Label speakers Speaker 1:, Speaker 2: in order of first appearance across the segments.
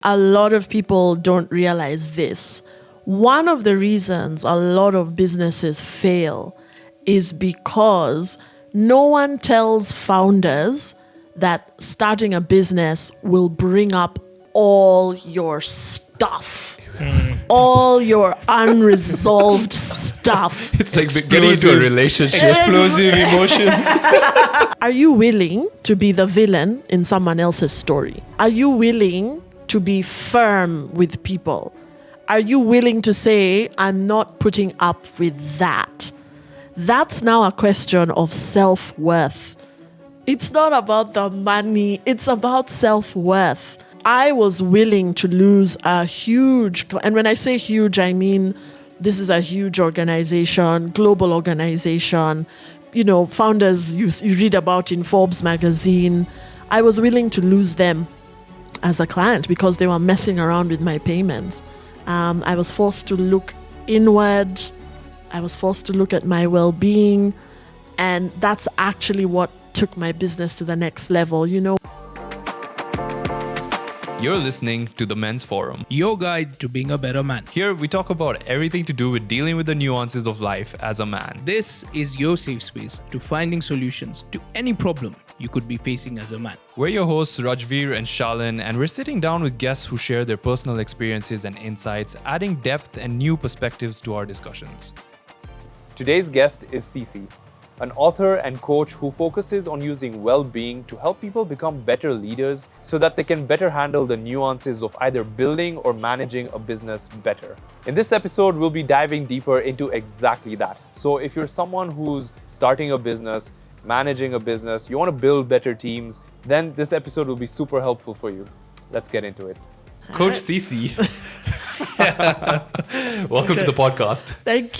Speaker 1: A lot of people don't realize this. One of the reasons a lot of businesses fail is because no one tells founders that starting a business will bring up all your stuff, all your unresolved stuff.
Speaker 2: It's like getting into a relationship.
Speaker 3: Explosive emotions.
Speaker 1: Are you willing to be the villain in someone else's story? Are you willing to be firm with people? Are you willing to say, I'm not putting up with that? That's now a question of self-worth. It's not about the money, it's about self-worth. I was willing to lose a huge, and when I say huge, I mean this is a huge organization, global organization, founders you read about in Forbes magazine. I was willing to lose them as a client because they were messing around with my payments. I was forced to look inward. I was forced to look at my well-being. And that's actually what took my business to the next level,
Speaker 2: You're listening to the Men's Forum.
Speaker 3: Your guide to being a better man.
Speaker 2: Here we talk about everything to do with dealing with the nuances of life as a man.
Speaker 3: This is your safe space to finding solutions to any problem you could be facing as a man.
Speaker 2: We're your hosts Rajveer and Shalin, and we're sitting down with guests who share their personal experiences and insights, adding depth and new perspectives to our discussions.
Speaker 4: Today's guest is Cece, an author and coach who focuses on using well-being to help people become better leaders so that they can better handle the nuances of either building or managing a business better. In this episode, we'll be diving deeper into exactly that. So if you're someone who's starting a business, managing a business, you want to build better teams, then this episode will be super helpful for you. Let's get into it.
Speaker 2: Coach Cece, welcome to the podcast.
Speaker 1: Thank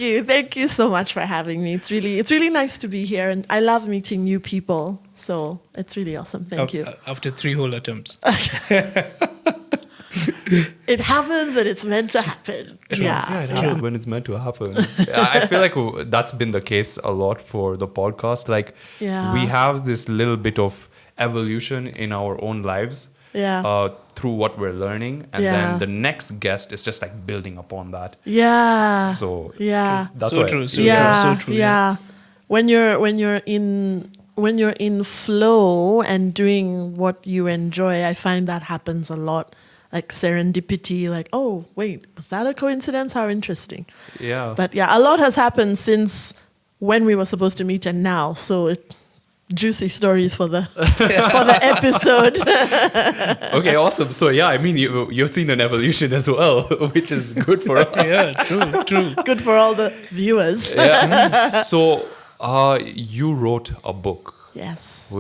Speaker 1: you so much for having me. It's really nice to be here, and I love meeting new people, so it's really awesome. Thank you.
Speaker 3: After 3 whole attempts.
Speaker 1: It happens when it's meant to happen.
Speaker 2: It happens when it's meant to happen. I feel like that's been the case a lot for the podcast. We have this little bit of evolution in our own lives. Through what we're learning, and then the next guest is just like building upon that. So that's
Speaker 3: so
Speaker 2: why,
Speaker 3: true. So true.
Speaker 1: Yeah. When you're in flow and doing what you enjoy, I find that happens a lot. Like serendipity, like, oh wait, was that a coincidence? How interesting. But a lot has happened since when we were supposed to meet and now. So juicy stories for the episode.
Speaker 2: Okay, awesome. So you've seen an evolution as well, which is good for us.
Speaker 3: Yeah, true.
Speaker 1: Good for all the viewers.
Speaker 2: So you wrote a book.
Speaker 1: Yes.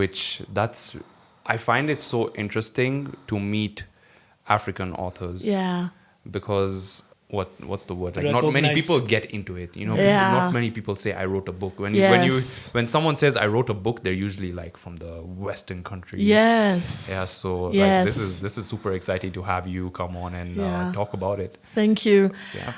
Speaker 2: I find it so interesting to meet African authors.
Speaker 1: Yeah.
Speaker 2: Because what's the word? Like
Speaker 3: Recognized.
Speaker 2: not many people get into it. Not many people say I wrote a book. When someone says I wrote a book, they're usually like from the Western countries.
Speaker 1: Yes.
Speaker 2: Yeah. So
Speaker 1: yes.
Speaker 2: This is super exciting to have you come on and talk about it.
Speaker 1: Thank you.
Speaker 2: Yeah.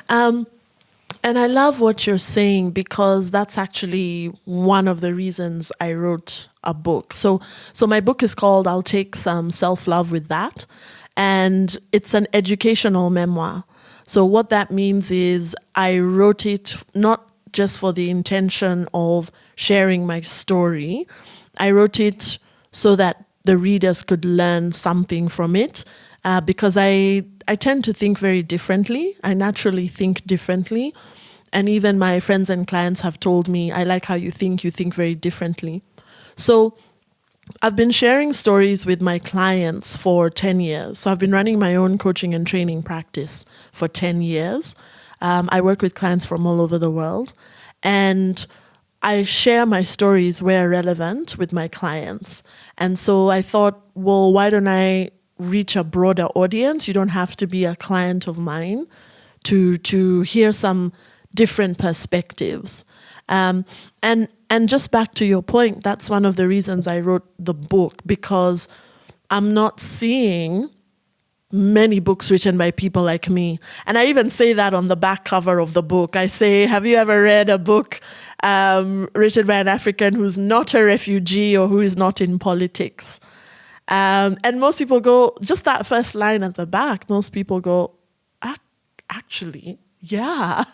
Speaker 1: And I love what you're saying because that's actually one of the reasons I wrote a book. So my book is called I'll Take Some Self-Love With That. And it's an educational memoir. So what that means is I wrote it not just for the intention of sharing my story. I wrote it so that the readers could learn something from it because I tend to think very differently. I naturally think differently. And even my friends and clients have told me, I like how you think very differently. So I've been sharing stories with my clients for 10 years. So I've been running my own coaching and training practice for 10 years. I work with clients from all over the world. And I share my stories where relevant with my clients. And so I thought, well, why don't I reach a broader audience? You don't have to be a client of mine to hear some different perspectives. And just back to your point, that's one of the reasons I wrote the book, because I'm not seeing many books written by people like me. And I even say that on the back cover of the book. I say, have you ever read a book written by an African who's not a refugee or who is not in politics? And most people go, just that first line at the back, most people go, actually, yeah.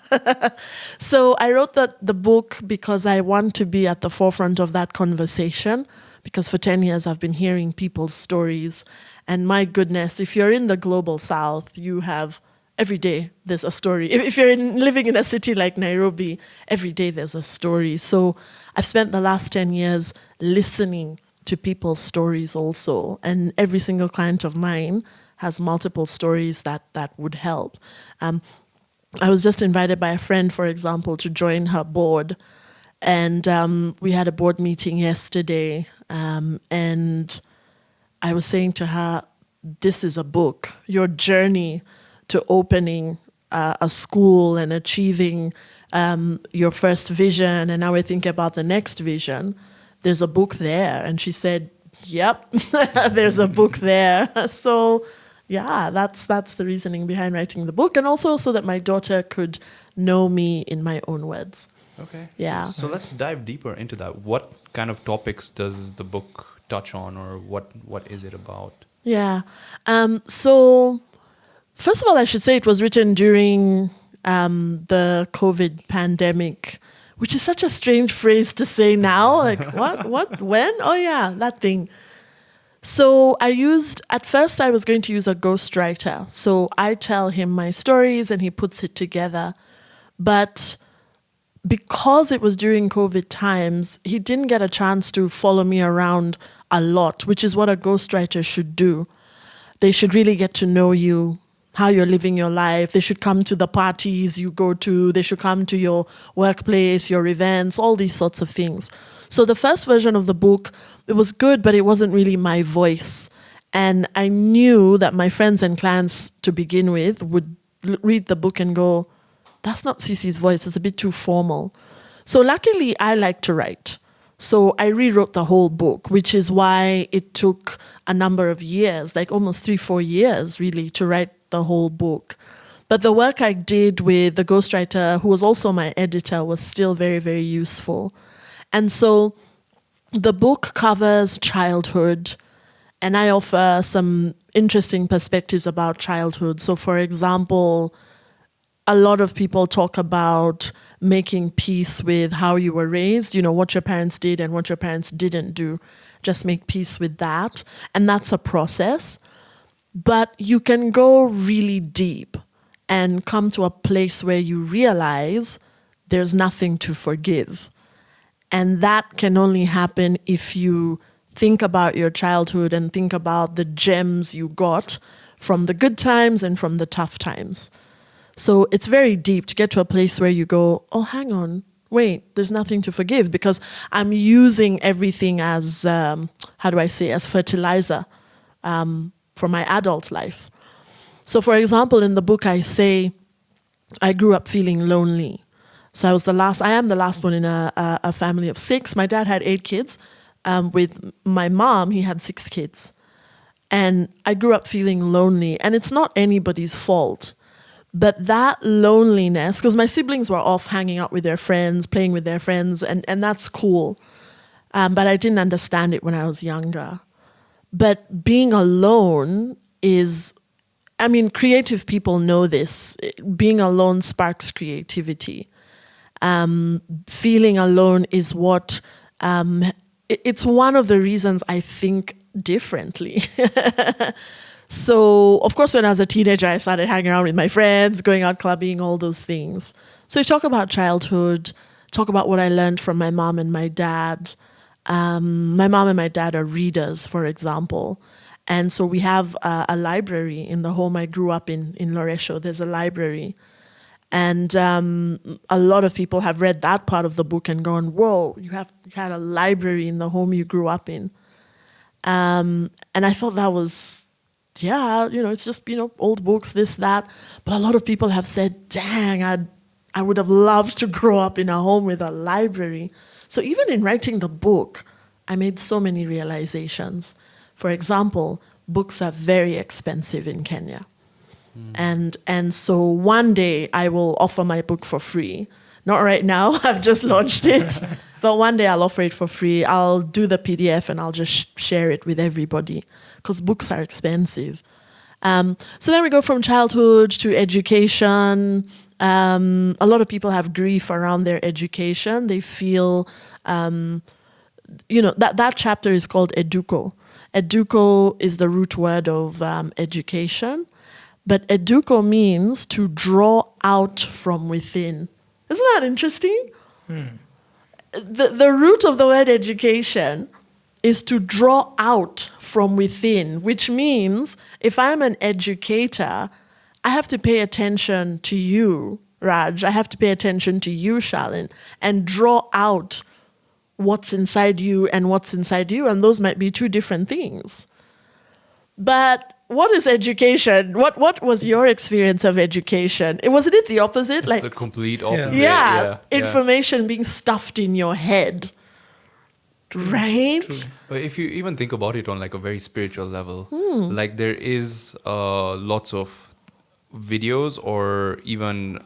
Speaker 1: So I wrote the book because I want to be at the forefront of that conversation, because for 10 years I've been hearing people's stories. And my goodness, if you're in the global south, you have, every day there's a story. If you're living in a city like Nairobi, every day there's a story. So I've spent the last 10 years listening to people's stories also. And every single client of mine has multiple stories that would help. I was just invited by a friend, for example, to join her board. And we had a board meeting yesterday. And I was saying to her, this is a book. Your journey to opening a school and achieving your first vision, and now we're thinking about the next vision. There's a book there. And she said, yep, there's a book there. So yeah, that's the reasoning behind writing the book, and also so that my daughter could know me in my own words.
Speaker 2: Okay.
Speaker 1: Yeah.
Speaker 2: So let's dive deeper into that. What kind of topics does the book touch on, or what is it about?
Speaker 1: Yeah. So first of all, I should say it was written during the COVID pandemic, which is such a strange phrase to say now. Like, what, when? Oh yeah, that thing. So at first I was going to use a ghostwriter. So I tell him my stories and he puts it together. But because it was during COVID times, he didn't get a chance to follow me around a lot, which is what a ghostwriter should do. They should really get to know you, how you're living your life. They should come to the parties you go to. They should come to your workplace, your events, all these sorts of things. So the first version of the book, it was good, but it wasn't really my voice. And I knew that my friends and clients to begin with would read the book and go, that's not Cece's voice, it's a bit too formal. So luckily, I like to write. So I rewrote the whole book, which is why it took a number of years, like almost 3-4 years really, to write the whole book. But the work I did with the ghostwriter, who was also my editor, was still very, very useful. And so the book covers childhood, and I offer some interesting perspectives about childhood. So for example, a lot of people talk about making peace with how you were raised, what your parents did and what your parents didn't do. Just make peace with that. And that's a process. But you can go really deep and come to a place where you realize there's nothing to forgive. And that can only happen if you think about your childhood and think about the gems you got from the good times and from the tough times. So it's very deep to get to a place where you go, oh, hang on, wait, there's nothing to forgive, because I'm using everything as, as fertilizer for my adult life. So for example, in the book, I say, I grew up feeling lonely. So I am the last one in a family of 6. My dad had 8 kids. With my mom, he had 6 kids. And I grew up feeling lonely. And it's not anybody's fault. But that loneliness, because my siblings were off hanging out with their friends, playing with their friends, and that's cool. But I didn't understand it when I was younger. But being alone is, creative people know this. Being alone sparks creativity. Feeling alone is what, it's one of the reasons I think differently. So, of course, when I was a teenager, I started hanging around with my friends, going out clubbing, all those things. So we talk about childhood, talk about what I learned from my mom and my dad. My mom and my dad are readers, for example. And so we have a library in the home I grew up in Loresho. There's a library. And a lot of people have read that part of the book and gone, whoa, you had a library in the home you grew up in. And I thought that was, it's just, old books, this, that. But a lot of people have said, dang, I would have loved to grow up in a home with a library. So even in writing the book, I made so many realizations. For example, books are very expensive in Kenya. And so one day I will offer my book for free. Not right now. I've just launched it. But one day I'll offer it for free. I'll do the PDF and I'll just share it with everybody because books are expensive. So then we go from childhood to education. A lot of people have grief around their education. They feel, that chapter is called educo. Educo is the root word of education. But educo means to draw out from within. Isn't that interesting? The root of the word education is to draw out from within, which means if I'm an educator, I have to pay attention to you, Raj. I have to pay attention to you, Charlene, and draw out what's inside you and what's inside you. And those might be two different things. But what is education? What was your experience of education? Wasn't it the opposite?
Speaker 2: It's the complete opposite.
Speaker 1: Yeah, information being stuffed in your head. Right?
Speaker 2: True. But if you even think about it on like a very spiritual level, like there is lots of videos or even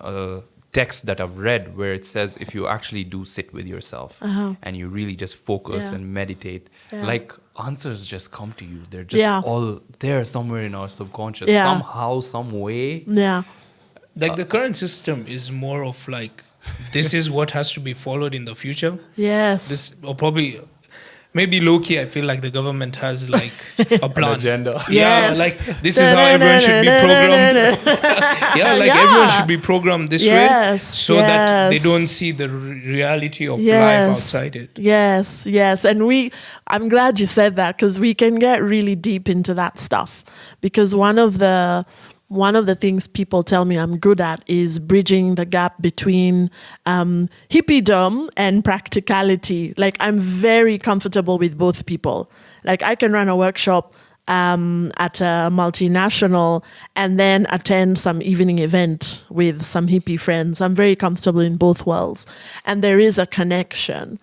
Speaker 2: texts that I've read where it says if you actually do sit with yourself and you really just focus and meditate, like answers just come to you. They're just all there somewhere in our subconscious, somehow, some way.
Speaker 1: Yeah.
Speaker 3: Like the current system is more of like, this is what has to be followed in the future.
Speaker 1: Yes.
Speaker 3: This, or probably, maybe low-key, I feel like the government has like a plan.
Speaker 2: An agenda.
Speaker 3: Yeah,
Speaker 1: Yes.
Speaker 3: like this is how everyone should be programmed. Everyone should be programmed this way so that they don't see the reality of life outside it.
Speaker 1: Yes. And I'm glad you said that because we can get really deep into that stuff because one of the things people tell me I'm good at is bridging the gap between hippiedom and practicality. Like I'm very comfortable with both people. Like I can run a workshop at a multinational and then attend some evening event with some hippie friends. I'm very comfortable in both worlds. And there is a connection.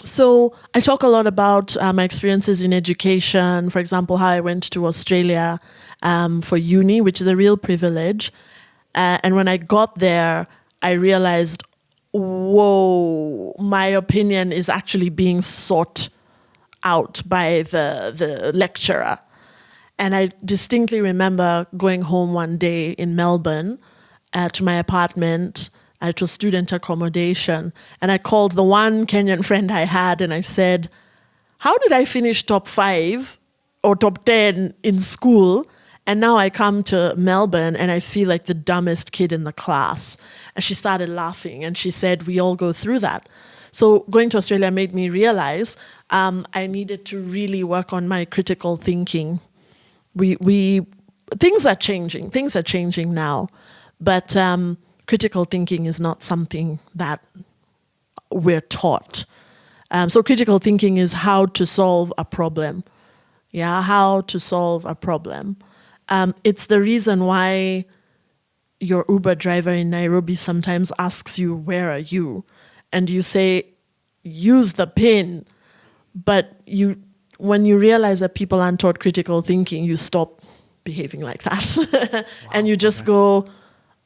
Speaker 1: So I talk a lot about my experiences in education. For example, how I went to Australia for uni, which is a real privilege. And when I got there, I realized, whoa, my opinion is actually being sought out by the lecturer. And I distinctly remember going home one day in Melbourne to my apartment. It was student accommodation. And I called the one Kenyan friend I had and I said, how did I finish top 5 or top 10 in school? And now I come to Melbourne and I feel like the dumbest kid in the class. And she started laughing and she said, we all go through that. So going to Australia made me realize I needed to really work on my critical thinking. Things are changing now. But critical thinking is not something that we're taught. So critical thinking is how to solve a problem. Yeah, how to solve a problem. It's the reason why your Uber driver in Nairobi sometimes asks you, where are you? And you say, use the PIN. But when you realize that people aren't taught critical thinking, you stop behaving like that. And you just go,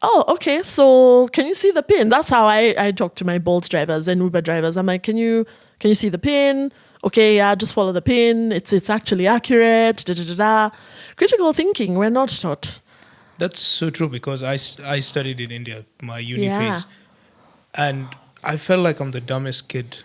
Speaker 1: oh, okay, so can you see the PIN? That's how I talk to my Bolt drivers and Uber drivers. I'm like, can you see the PIN? Okay, yeah, just follow the PIN. It's actually accurate. Critical thinking, we're not taught.
Speaker 3: That's so true because I studied in India, my uni phase. And I felt like I'm the dumbest kid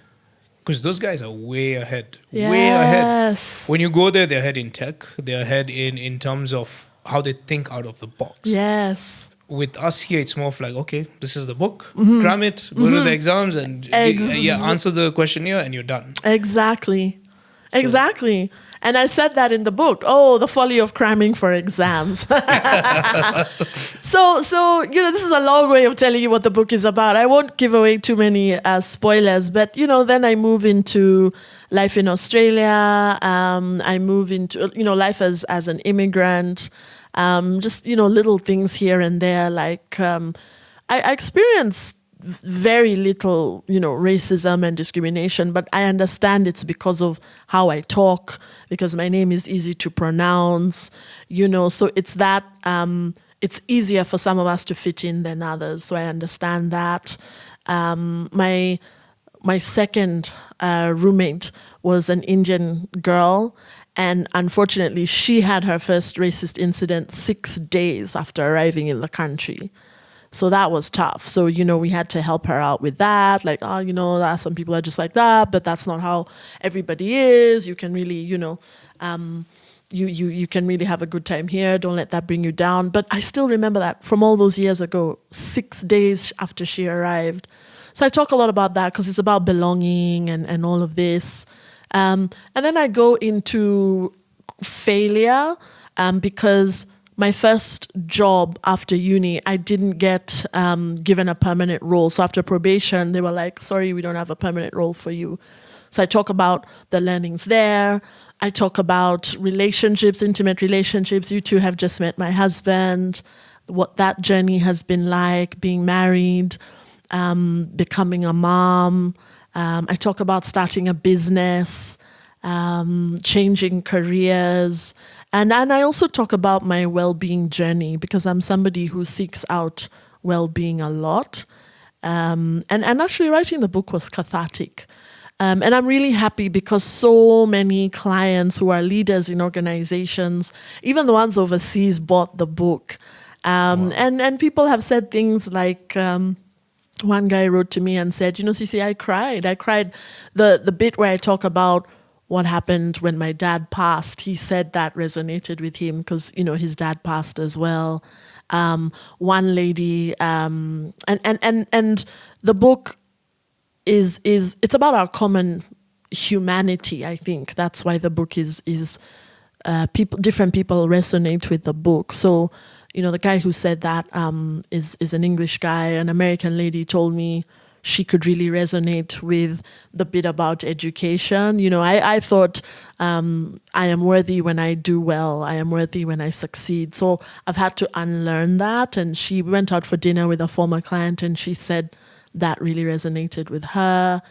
Speaker 3: because those guys are way ahead.
Speaker 1: Yes.
Speaker 3: Way ahead. When you go there, they're ahead in tech. They're ahead in terms of how they think out of the box.
Speaker 1: Yes.
Speaker 3: With us here, it's more of like, okay, this is the book, cram it, go to the exams and answer the questionnaire and you're done. Exactly.
Speaker 1: And I said that in the book. Oh, the folly of cramming for exams. So this is a long way of telling you what the book is about. I won't give away too many spoilers, but then I move into life in Australia. I move into life as an immigrant. Just little things here and there. Like I experienced very little, racism and discrimination, but I understand it's because of how I talk, because my name is easy to pronounce, so it's that it's easier for some of us to fit in than others. So I understand that. My second roommate was an Indian girl, and unfortunately, she had her first racist incident 6 days after arriving in the country. So that was tough. So, we had to help her out with that. Like, some people are just like that, but that's not how everybody is. You can really, you can really have a good time here. Don't let that bring you down. But I still remember that from all those years ago, 6 days after she arrived. So I talk a lot about that because it's about belonging and all of this. And then I go into failure because my first job after uni, I didn't get given a permanent role. So after probation, they were like, sorry, we don't have a permanent role for you. So I talk about the learnings there. I talk about relationships, intimate relationships. You two have just met my husband, what that journey has been like, being married, becoming a mom. I talk about starting a business, changing careers. And I also talk about my well-being journey because I'm somebody who seeks out well-being a lot. And actually writing the book was cathartic. And I'm really happy because so many clients who are leaders in organizations, even the ones overseas, bought the book. Wow. And people have said things like, one guy wrote to me and said, Cece, I cried. The bit where I talk about what happened when my dad passed, he said that resonated with him because, his dad passed as well. One lady, and the book it's about our common humanity, I think. That's why the book is different people resonate with the book. So, the guy who said that is an English guy. An American lady told me she could really resonate with the bit about education. I thought I am worthy when I do well. I am worthy when I succeed. So I've had to unlearn that. And she went out for dinner with a former client and she said that really resonated with her.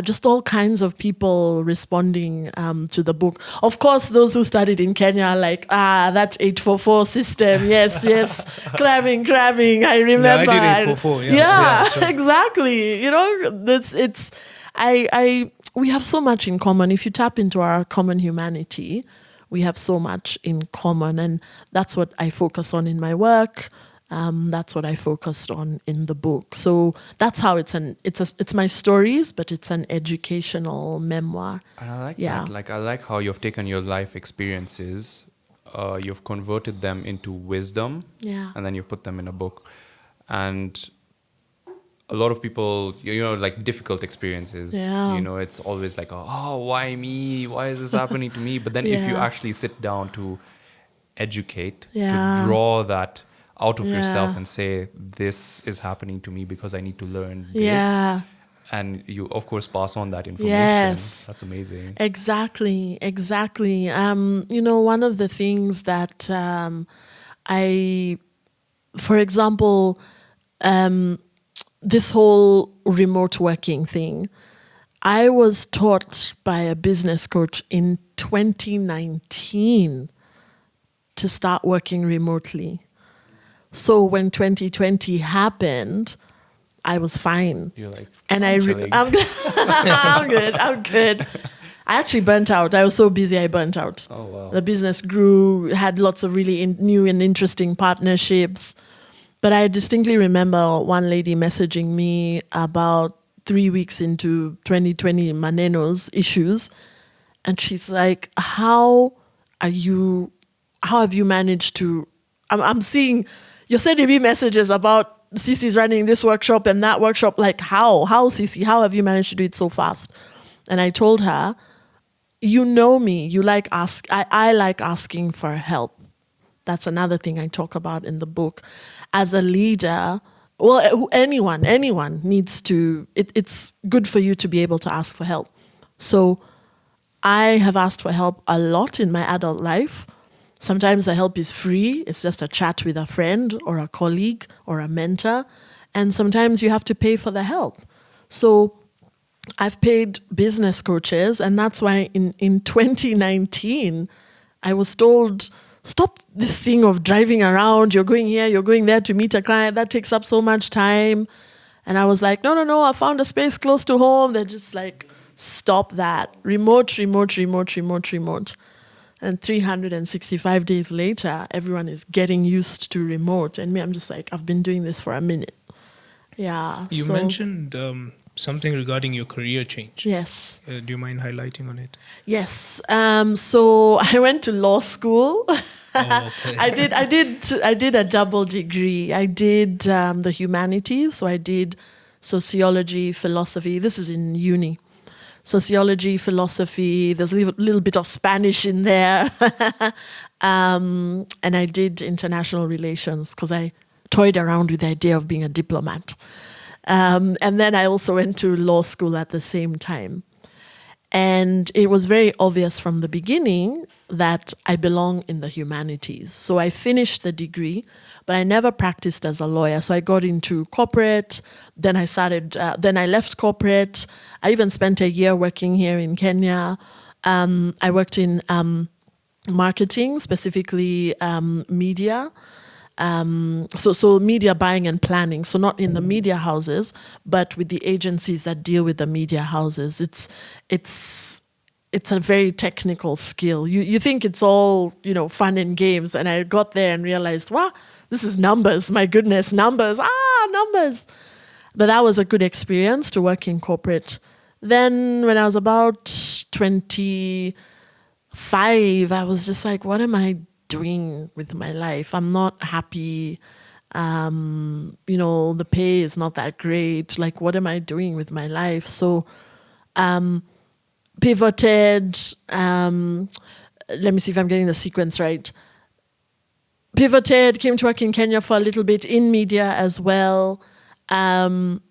Speaker 1: Just all kinds of people responding to the book. Of course, those who studied in Kenya are like, that 844 system. Yes. cramming. I remember.
Speaker 3: Yeah, I did 844.
Speaker 1: Yeah, exactly. We have so much in common. If you tap into our common humanity, we have so much in common. And that's what I focus on in my work. That's what I focused on in the book. So that's how it's my stories, but it's an educational memoir.
Speaker 2: And I like that. Like, I like how you've taken your life experiences, you've converted them into wisdom, and then you've put them in a book. And a lot of people, like difficult experices, it's always like, oh, why me? Why is this happening to me? But then if you actually sit down to educate, to draw that out of yourself and say, this is happening to me because I need to learn this. And you, of course, pass on that information.
Speaker 1: Yes.
Speaker 2: That's amazing.
Speaker 1: Exactly. One of the things that for example, this whole remote working thing, I was taught by a business coach in 2019 to start working remotely. So when 2020 happened, I was fine.
Speaker 2: You're like,
Speaker 1: I'm good. I actually burnt out. I was so busy, I burnt out.
Speaker 2: Oh, wow.
Speaker 1: The business grew, had lots of really new and interesting partnerships. But I distinctly remember one lady messaging me about 3 weeks into 2020 Maneno's issues. And she's like, how have you managed to... I'm seeing... You're sending me messages about Cece's running this workshop and that workshop. Like, how, Cece? How have you managed to do it so fast? And I told her, you know me. You like I like asking for help. That's another thing I talk about in the book. As a leader, well, anyone needs to. It's good for you to be able to ask for help. So I have asked for help a lot in my adult life. Sometimes the help is free. It's just a chat with a friend or a colleague or a mentor. And sometimes you have to pay for the help. So I've paid business coaches. And that's why in 2019, I was told stop this thing of driving around. You're going here, you're going there to meet a client. That takes up so much time. And I was like, no, I found a space close to home. They're just like, stop that. Remote. And 365 days later, everyone is getting used to remote. And me, I'm just like, I've been doing this for a minute. Yeah.
Speaker 3: You mentioned something regarding your career change.
Speaker 1: Yes.
Speaker 3: Do you mind highlighting on it?
Speaker 1: Yes. So I went to law school.
Speaker 3: Oh, okay.
Speaker 1: I did a double degree. I did the humanities. So I did sociology, philosophy. This is in uni. Sociology, philosophy. There's a little bit of Spanish in there. And I did international relations because I toyed around with the idea of being a diplomat. And then I also went to law school at the same time. And it was very obvious from the beginning that I belong in the humanities. So I finished the degree, but I never practiced as a lawyer. So I got into corporate, then I left corporate. I even spent a year working here in Kenya. I worked in marketing, specifically media. So media buying and planning. So not in the media houses, but with the agencies that deal with the media houses. It's a very technical skill. You think it's all, fun and games. And I got there and realized, wow, this is numbers. My goodness, numbers. Numbers. But that was a good experience to work in corporate. Then when I was about 25, I was just like, what am I doing with my life? I'm not happy. The pay is not that great. Like, what am I doing with my life? So pivoted. Let me see if I'm getting the sequence right. Pivoted, came to work in Kenya for a little bit in media as well. And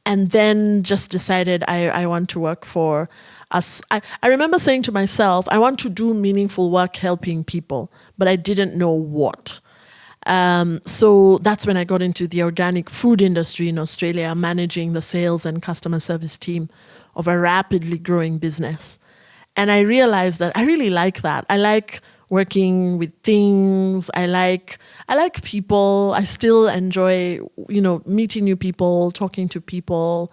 Speaker 1: then just decided I want to work for us. I remember saying to myself, I want to do meaningful work helping people, but I didn't know what. So that's when I got into the organic food industry in Australia, managing the sales and customer service team of a rapidly growing business. And I realized that I really like that. I like working with things. I like people. I still enjoy, meeting new people, talking to people.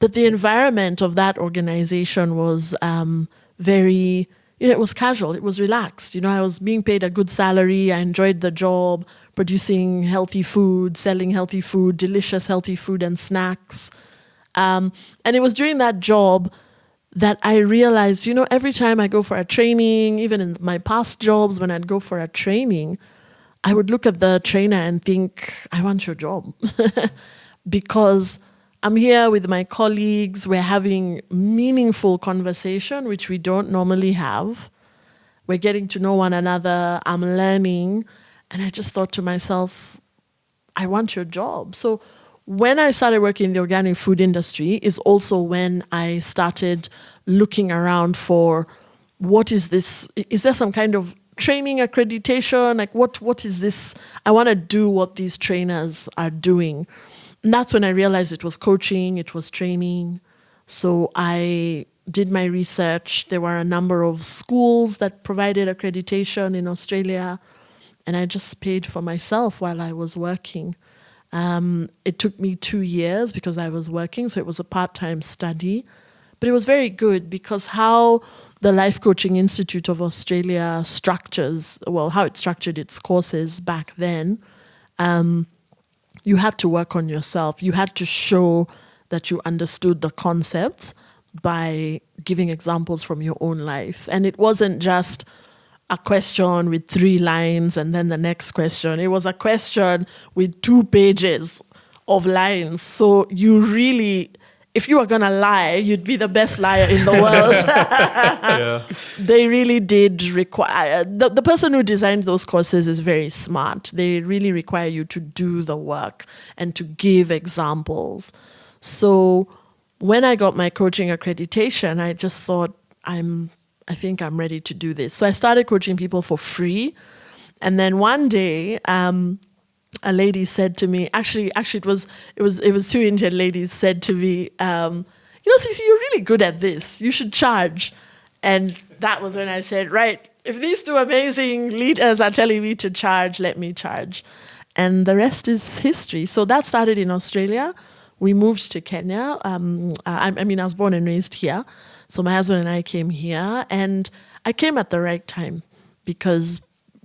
Speaker 1: But the environment of that organization was very, it was casual. It was relaxed. I was being paid a good salary. I enjoyed the job, producing healthy food, selling healthy food, delicious healthy food and snacks. And it was during that job that I realized, every time I go for a training, even in my past jobs, when I'd go for a training, I would look at the trainer and think, I want your job. Because I'm here with my colleagues, we're having meaningful conversation, which we don't normally have. We're getting to know one another, I'm learning. And I just thought to myself, I want your job. So when I started working in the organic food industry is also when I started looking around for what is this? Is there some kind of training accreditation? Like what is this? I want to do what these trainers are doing. And that's when I realized it was coaching, it was training. So I did my research. There were a number of schools that provided accreditation in Australia, and I just paid for myself while I was working. It took me 2 years because I was working, so it was a part-time study. But it was very good because how the Life Coaching Institute of Australia how it structured its courses back then, you had to work on yourself. You had to show that you understood the concepts by giving examples from your own life. And it wasn't just a question with 3 lines and then the next question. It was a question with 2 pages of lines. So you really, if you were going to lie, you'd be the best liar in the world.
Speaker 2: Yeah.
Speaker 1: They really did require, the person who designed those courses is very smart. They really require you to do the work and to give examples. So when I got my coaching accreditation, I just thought, I think I'm ready to do this. So I started coaching people for free. And then one day, a lady said to me, actually it was 2 Indian ladies said to me, Cece, you're really good at this. You should charge. And that was when I said, right, if these two amazing leaders are telling me to charge, let me charge. And the rest is history. So that started in Australia. We moved to Kenya. I was born and raised here. So my husband and I came here. And I came at the right time because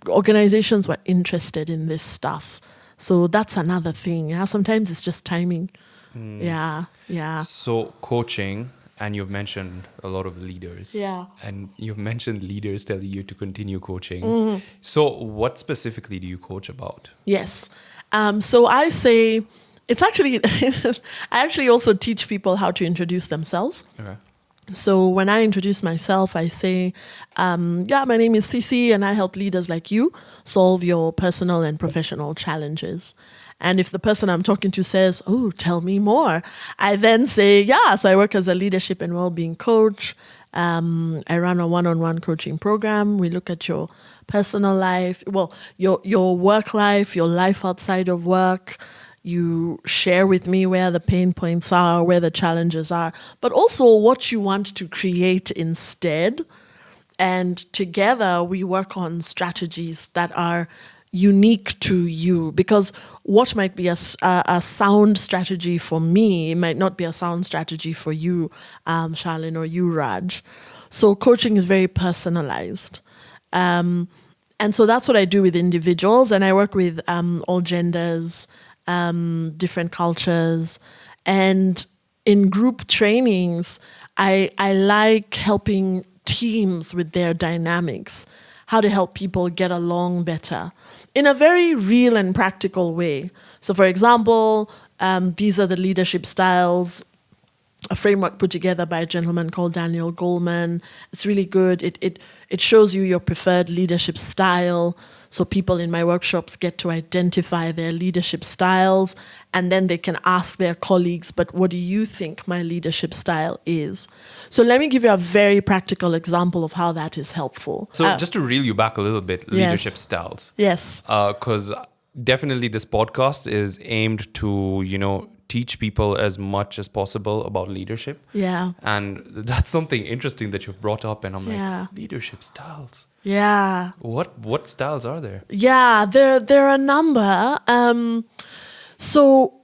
Speaker 1: organizations were interested in this stuff. So that's another thing. Yeah, sometimes it's just timing. Yeah.
Speaker 2: So coaching, and you've mentioned a lot of leaders.
Speaker 1: Yeah.
Speaker 2: And you've mentioned leaders telling you to continue coaching. So what specifically do you coach about?
Speaker 1: Yes. So I say, it's actually, I actually also teach people how to introduce themselves.
Speaker 2: Okay.
Speaker 1: So when I introduce myself, I say, my name is Cece and I help leaders like you solve your personal and professional challenges. And if the person I'm talking to says, oh, tell me more, I then say, so I work as a leadership and well-being coach. I run a one-on-one coaching program. We look at your personal life, your work life, your life outside of work. You share with me where the pain points are, where the challenges are, but also what you want to create instead. And together we work on strategies that are unique to you, because what might be a sound strategy for me might not be a sound strategy for you, Charlene, or you, Raj. So coaching is very personalized. And so that's what I do with individuals, and I work with all genders, different cultures. And in group trainings, I like helping teams with their dynamics, how to help people get along better in a very real and practical way. So for example, these are the leadership styles, a framework put together by a gentleman called Daniel Goleman. It's really good. It shows you your preferred leadership style. So people in my workshops get to identify their leadership styles, and then they can ask their colleagues, but what do you think my leadership style is? So let me give you a very practical example of how that is helpful.
Speaker 2: So just to reel you back a little bit, leadership styles.
Speaker 1: Yes.
Speaker 2: Because definitely this podcast is aimed to, teach people as much as possible about leadership.
Speaker 1: Yeah.
Speaker 2: And that's something interesting that you've brought up, and I'm like, leadership styles.
Speaker 1: Yeah.
Speaker 2: What styles are there?
Speaker 1: Yeah, there are a number. So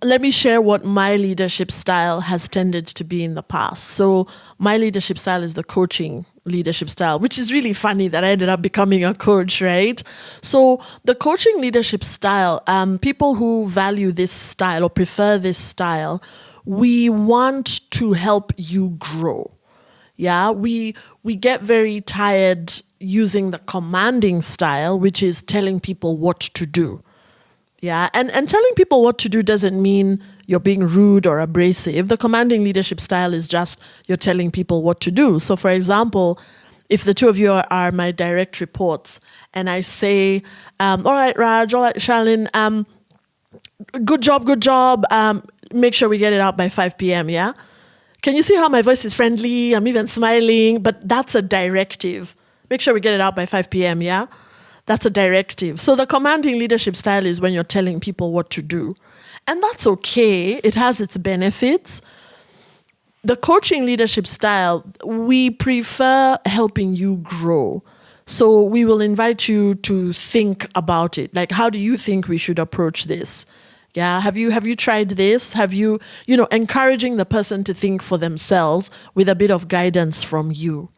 Speaker 1: let me share what my leadership style has tended to be in the past. So my leadership style is the coaching leadership style, which is really funny that I ended up becoming a coach, right? So the coaching leadership style, people who value this style or prefer this style, we want to help you grow. Yeah, we get very tired using the commanding style, which is telling people what to do. Yeah, and telling people what to do doesn't mean you're being rude or abrasive. The commanding leadership style is just you're telling people what to do. So for example, if the two of you are my direct reports and I say, all right, Raj, all right, Charlene, good job. Make sure we get it out by 5 p.m., yeah? Can you see how my voice is friendly? I'm even smiling, but that's a directive. Make sure we get it out by 5 p.m., yeah? That's a directive. So the commanding leadership style is when you're telling people what to do. And that's okay. It has its benefits. The coaching leadership style, we prefer helping you grow. So we will invite you to think about it. Like, how do you think we should approach this? Yeah, have you tried this? Have you encouraging the person to think for themselves with a bit of guidance from you.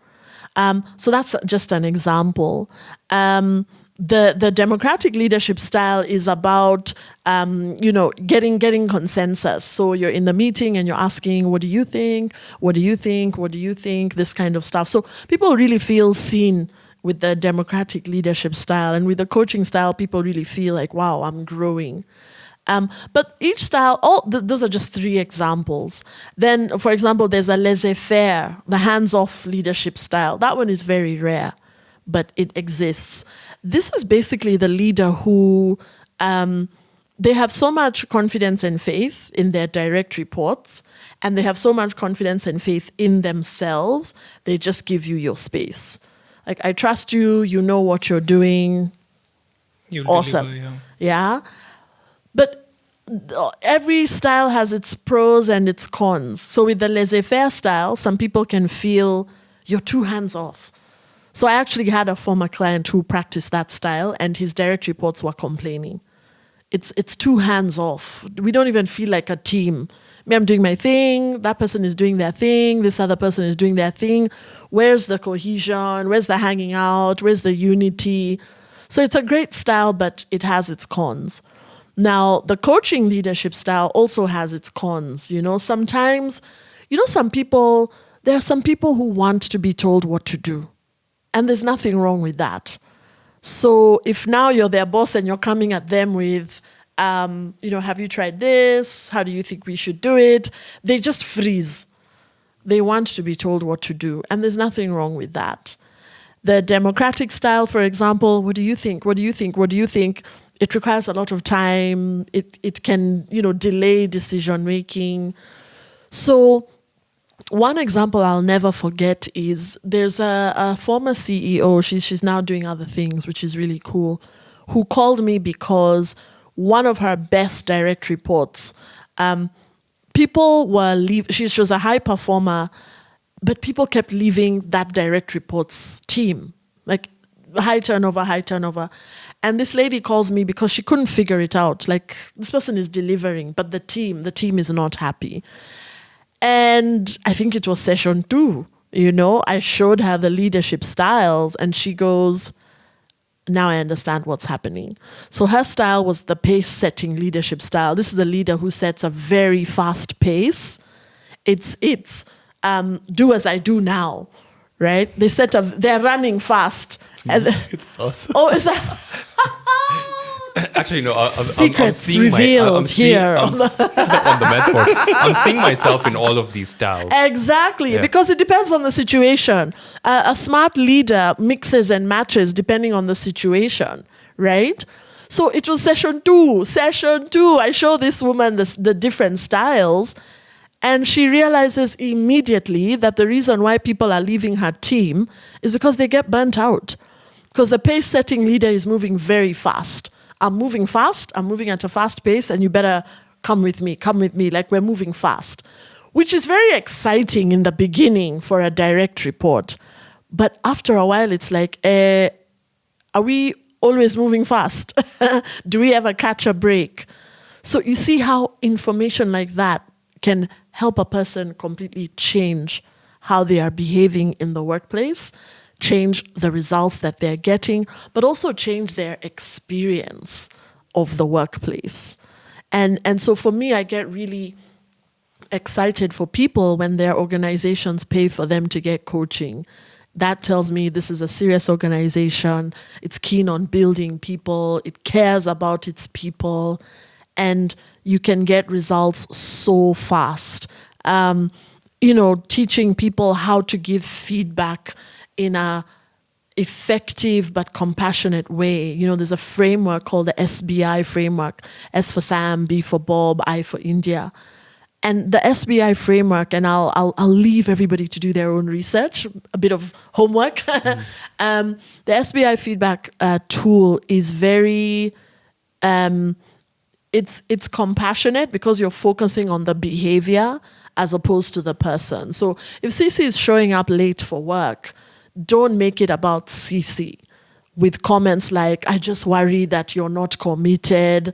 Speaker 1: So that's just an example. The democratic leadership style is about, getting consensus. So you're in the meeting and you're asking, what do you think? What do you think? What do you think? This kind of stuff. So people really feel seen with the democratic leadership style. And with the coaching style, people really feel like, wow, I'm growing. But each style, those are just 3 examples. Then, for example, there's a laissez-faire, the hands-off leadership style. That one is very rare, but it exists. This is basically the leader who, they have so much confidence and faith in their direct reports, and they have so much confidence and faith in themselves, they just give you your space. Like, I trust you, you know what you're doing.
Speaker 3: You'll
Speaker 1: awesome.
Speaker 3: Deliver,
Speaker 1: Yeah. But every style has its pros and its cons. So with the laissez-faire style, some people can feel you're too hands off. So I actually had a former client who practiced that style, and his direct reports were complaining. It's too hands off. We don't even feel like a team. Me, I'm doing my thing. That person is doing their thing. This other person is doing their thing. Where's the cohesion? Where's the hanging out? Where's the unity? So it's a great style, but it has its cons. Now, the coaching leadership style also has its cons. Sometimes, some people, there are some people who want to be told what to do. And there's nothing wrong with that. So if now you're their boss and you're coming at them with, have you tried this? How do you think we should do it? They just freeze. They want to be told what to do. And there's nothing wrong with that. The democratic style, for example, what do you think? What do you think? What do you think? It requires a lot of time. It can, delay decision making. So one example I'll never forget is there's a former CEO, she's now doing other things, which is really cool, who called me because one of her best direct reports, people were leaving, she was a high performer, but people kept leaving that direct reports team, like high turnover. And this lady calls me because she couldn't figure it out. Like, this person is delivering, but the team is not happy. And I think it was session 2, I showed her the leadership styles and she goes, now I understand what's happening. So her style was the pace-setting leadership style. This is a leader who sets a very fast pace. It's do as I do now, right? They're running fast.
Speaker 2: It's awesome.
Speaker 1: Oh, is that...
Speaker 2: Actually, no. I'm
Speaker 1: Secrets
Speaker 2: seeing
Speaker 1: revealed here
Speaker 2: on the metaphor. I'm seeing myself in all of these styles.
Speaker 1: Exactly, because it depends on the situation. A smart leader mixes and matches depending on the situation, right? So it was session 2. I show this woman the different styles, and she realizes immediately that the reason why people are leaving her team is because they get burnt out. Because the pace-setting leader is moving very fast. I'm moving fast, I'm moving at a fast pace, and you better come with me, like we're moving fast. Which is very exciting in the beginning for a direct report. But after a while, it's like, are we always moving fast? Do we ever catch a break? So you see how information like that can help a person completely change how they are behaving in the workplace, change the results that they're getting, but also change their experience of the workplace. And so for me, I get really excited for people when their organizations pay for them to get coaching. That tells me this is a serious organization. It's keen on building people. It cares about its people. And you can get results so fast. Teaching people how to give feedback in a effective but compassionate way. There's a framework called the SBI framework. S for Sam, B for Bob, I for India. And the SBI framework, and I'll leave everybody to do their own research, a bit of homework. The SBI feedback tool is very, it's compassionate because you're focusing on the behavior as opposed to the person. So if Cece is showing up late for work, don't make it about Cece with comments like, I just worry that you're not committed.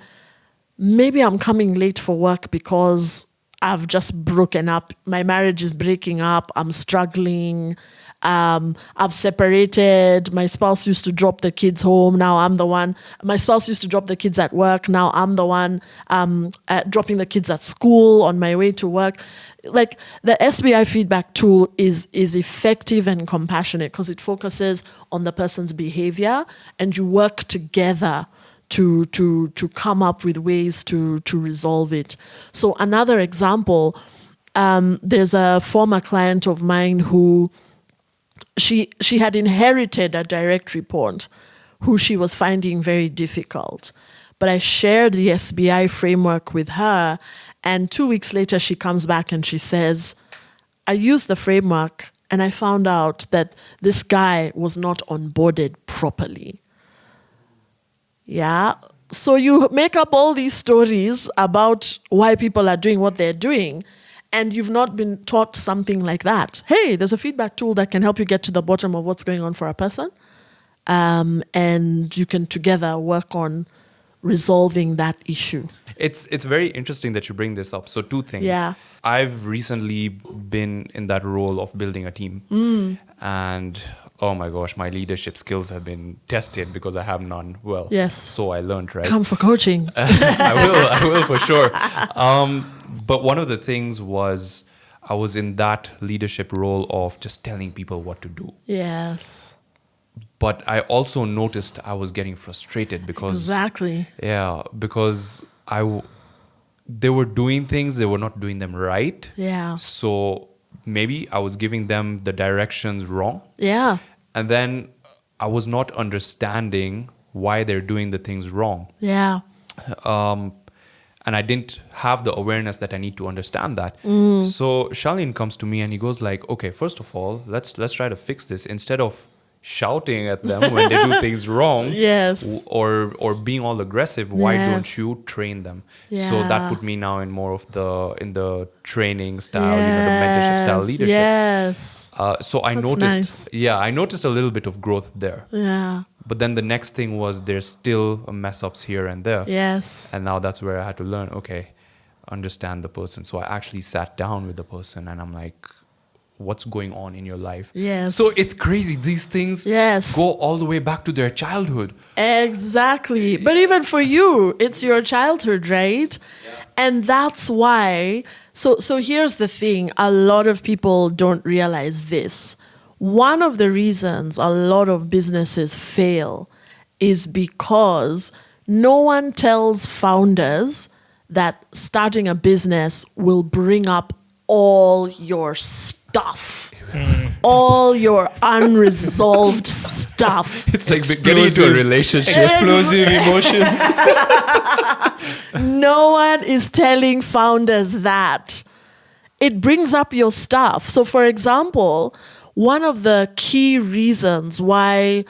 Speaker 1: Maybe I'm coming late for work because I've just broken up. My marriage is breaking up. I'm struggling. I've separated. My spouse used to drop the kids home. Now I'm the one. My spouse used to drop the kids at work. Now I'm the one dropping the kids at school on my way to work. Like, the SBI feedback tool is effective and compassionate because it focuses on the person's behavior, and you work together to come up with ways to resolve it. So another example, there's a former client of mine who she had inherited a direct report who she was finding very difficult. But I shared the SBI framework with her, and 2 weeks later she comes back and she says, I used the framework and I found out that this guy was not onboarded properly. Yeah. So you make up all these stories about why people are doing what they're doing. and you've not been taught something like that. Hey, there's a feedback tool that can help you get to the bottom of what's going on for a person. And you can together work on resolving that issue.
Speaker 2: It's very interesting that you bring this up. So 2 things.
Speaker 1: Yeah.
Speaker 2: I've recently been in that role of building a team. And oh my gosh, my leadership skills have been tested because I have none. Well,
Speaker 1: yes.
Speaker 2: So I learned, right?
Speaker 1: Come for coaching.
Speaker 2: I will for sure. But one of the things was I was in that leadership role of just telling people what to do.
Speaker 1: Yes.
Speaker 2: But I also noticed I was getting frustrated because...
Speaker 1: Exactly.
Speaker 2: Yeah, because they were doing things, they were not doing them right.
Speaker 1: Yeah.
Speaker 2: So maybe I was giving them the directions wrong.
Speaker 1: Yeah.
Speaker 2: And then I was not understanding why they're doing the things wrong.
Speaker 1: Yeah.
Speaker 2: And I didn't have the awareness that I need to understand that. So Shalin comes to me and he goes like, okay, first of all, let's try to fix this. Instead of shouting at them when they do things wrong,
Speaker 1: yes,
Speaker 2: or being all aggressive, why don't you train them?
Speaker 1: Yeah.
Speaker 2: So that put me now in more of the training style, the mentorship style leadership.
Speaker 1: Yes.
Speaker 2: So I noticed, I noticed a little bit of growth there.
Speaker 1: Yeah.
Speaker 2: But then the next thing was there's still mess ups here and there.
Speaker 1: Yes.
Speaker 2: And now that's where I had to learn, okay, understand the person. So I actually sat down with the person and I'm like, what's going on in your life?
Speaker 1: Yes.
Speaker 2: So it's crazy. These things go all the way back to their childhood.
Speaker 1: Exactly. But even for you, it's your childhood, right? Yeah. And that's why. So here's the thing. A lot of people don't realize this. One of the reasons a lot of businesses fail is because no one tells founders that starting a business will bring up all your stuff, all your unresolved stuff.
Speaker 2: It's like getting into a relationship.
Speaker 3: Explosive emotions.
Speaker 1: No one is telling founders that. It brings up your stuff. So for example, one of the key reasons why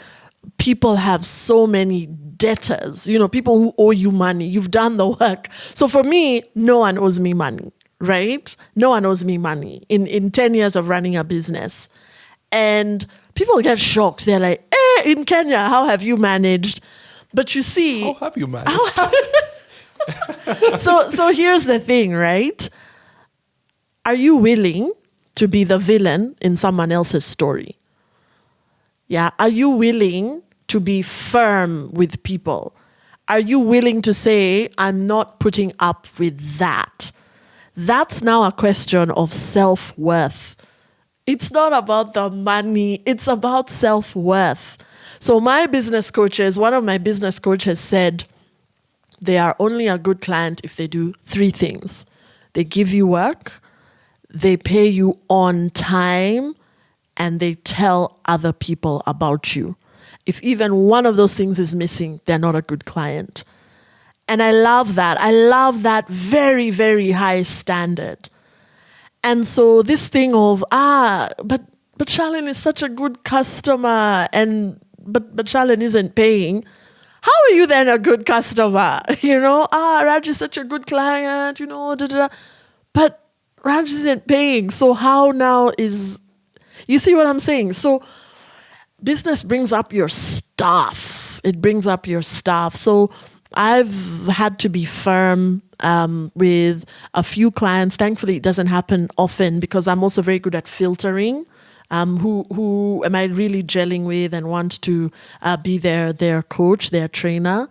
Speaker 1: people have so many debtors, people who owe you money, you've done the work. So for me, no one owes me money. Right? No one owes me money in 10 years of running a business. And people get shocked. They're like, in Kenya, how have you managed? But you see...
Speaker 2: How have you managed?
Speaker 1: So here's the thing, right? Are you willing to be the villain in someone else's story? Yeah. Are you willing to be firm with people? Are you willing to say, I'm not putting up with that? That's now a question of self-worth. It's not about the money. It's about self-worth. So one of my business coaches said, they are only a good client if they do 3 things. They give you work, they pay you on time, and they tell other people about you. If even one of those things is missing, they're not a good client. And I love that. I love that very, very high standard. And so this thing of, but Shalin is such a good customer, but Shalin isn't paying. How are you then a good customer? Raj is such a good client, But Raj isn't paying. So how now is, you see what I'm saying? So business brings up your stuff. It brings up your stuff. So I've had to be firm with a few clients. Thankfully, it doesn't happen often because I'm also very good at filtering who am I really gelling with and want to be their coach, their trainer.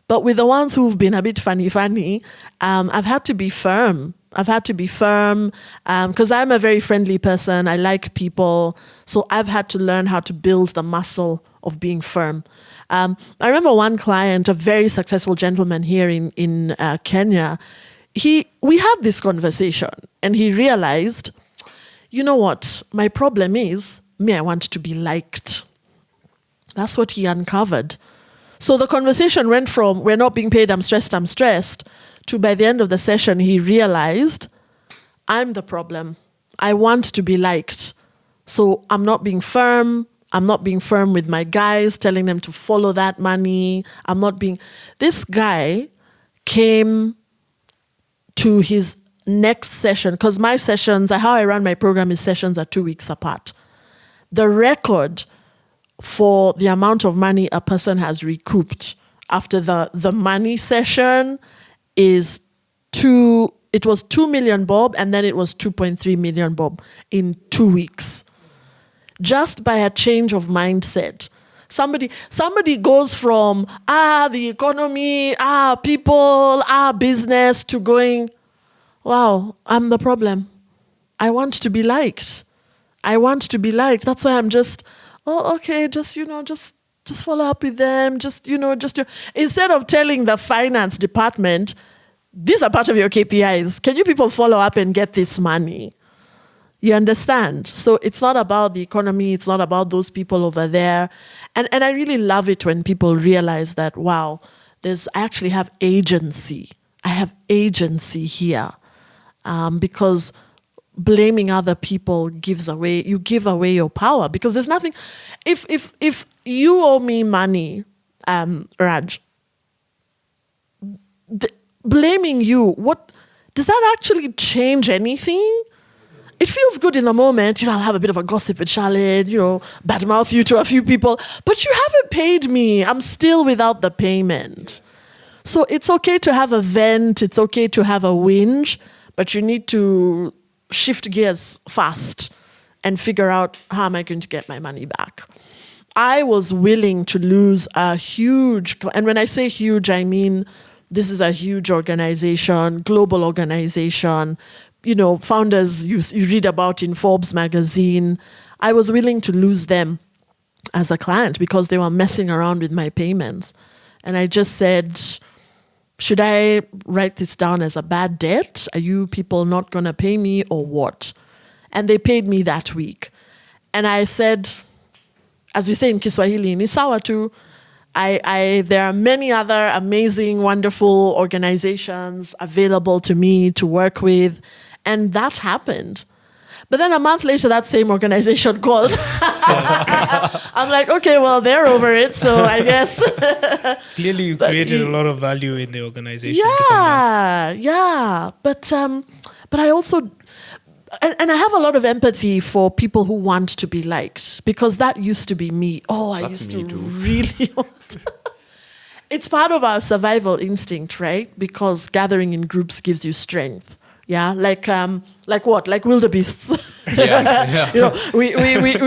Speaker 1: But with the ones who've been a bit funny, I've had to be firm. Because I'm a very friendly person. I like people. So I've had to learn how to build the muscle of being firm. I remember one client, a very successful gentleman here in Kenya, we had this conversation and he realized, you know what, my problem is, I want to be liked. That's what he uncovered. So the conversation went from, we're not being paid, I'm stressed, to by the end of the session, he realized, I'm the problem. I want to be liked. So I'm not being firm. I'm not being firm with my guys, telling them to follow that money. This guy came to his next session, because my sessions, how I run my program is sessions are 2 weeks apart. The record for the amount of money a person has recouped after the money session is it was 2 million bob, and then it was 2.3 million bob in 2 weeks. Just by a change of mindset. Somebody goes from the economy, people, business, to going, wow, I'm the problem. I want to be liked. That's why I'm just, okay, just follow up with them. Instead of telling the finance department, these are part of your KPIs. Can you people follow up and get this money? You understand? So it's not about the economy. It's not about those people over there. And I really love it when people realize that, wow, I actually have agency. I have agency here. Because blaming other people give away your power. Because there's nothing, if you owe me money, Raj, blaming you, what does that actually change anything? It feels good in the moment, I'll have a bit of a gossip with Charlotte, badmouth you to a few people, but you haven't paid me. I'm still without the payment. So it's okay to have a vent, it's okay to have a whinge, but you need to shift gears fast and figure out, how am I going to get my money back? I was willing to lose a huge, and when I say huge, I mean this is a huge organization, global organization, founders you read about in Forbes magazine. I was willing to lose them as a client because they were messing around with my payments. And I just said, should I write this down as a bad debt? Are you people not going to pay me or what? And they paid me that week. And I said, as we say in Kiswahili, ni sawa tu. There are many other amazing, wonderful organizations available to me to work with. And that happened. But then a month later, that same organization called. I'm like, okay, well, they're over it, so I guess.
Speaker 3: Clearly, you created a lot of value in the organization.
Speaker 1: Yeah. But I also, and I have a lot of empathy for people who want to be liked, because that used to be me. I used to really want. It's part of our survival instinct, right? Because gathering in groups gives you strength. Yeah, like what? Like wildebeests.
Speaker 2: Yeah.
Speaker 1: We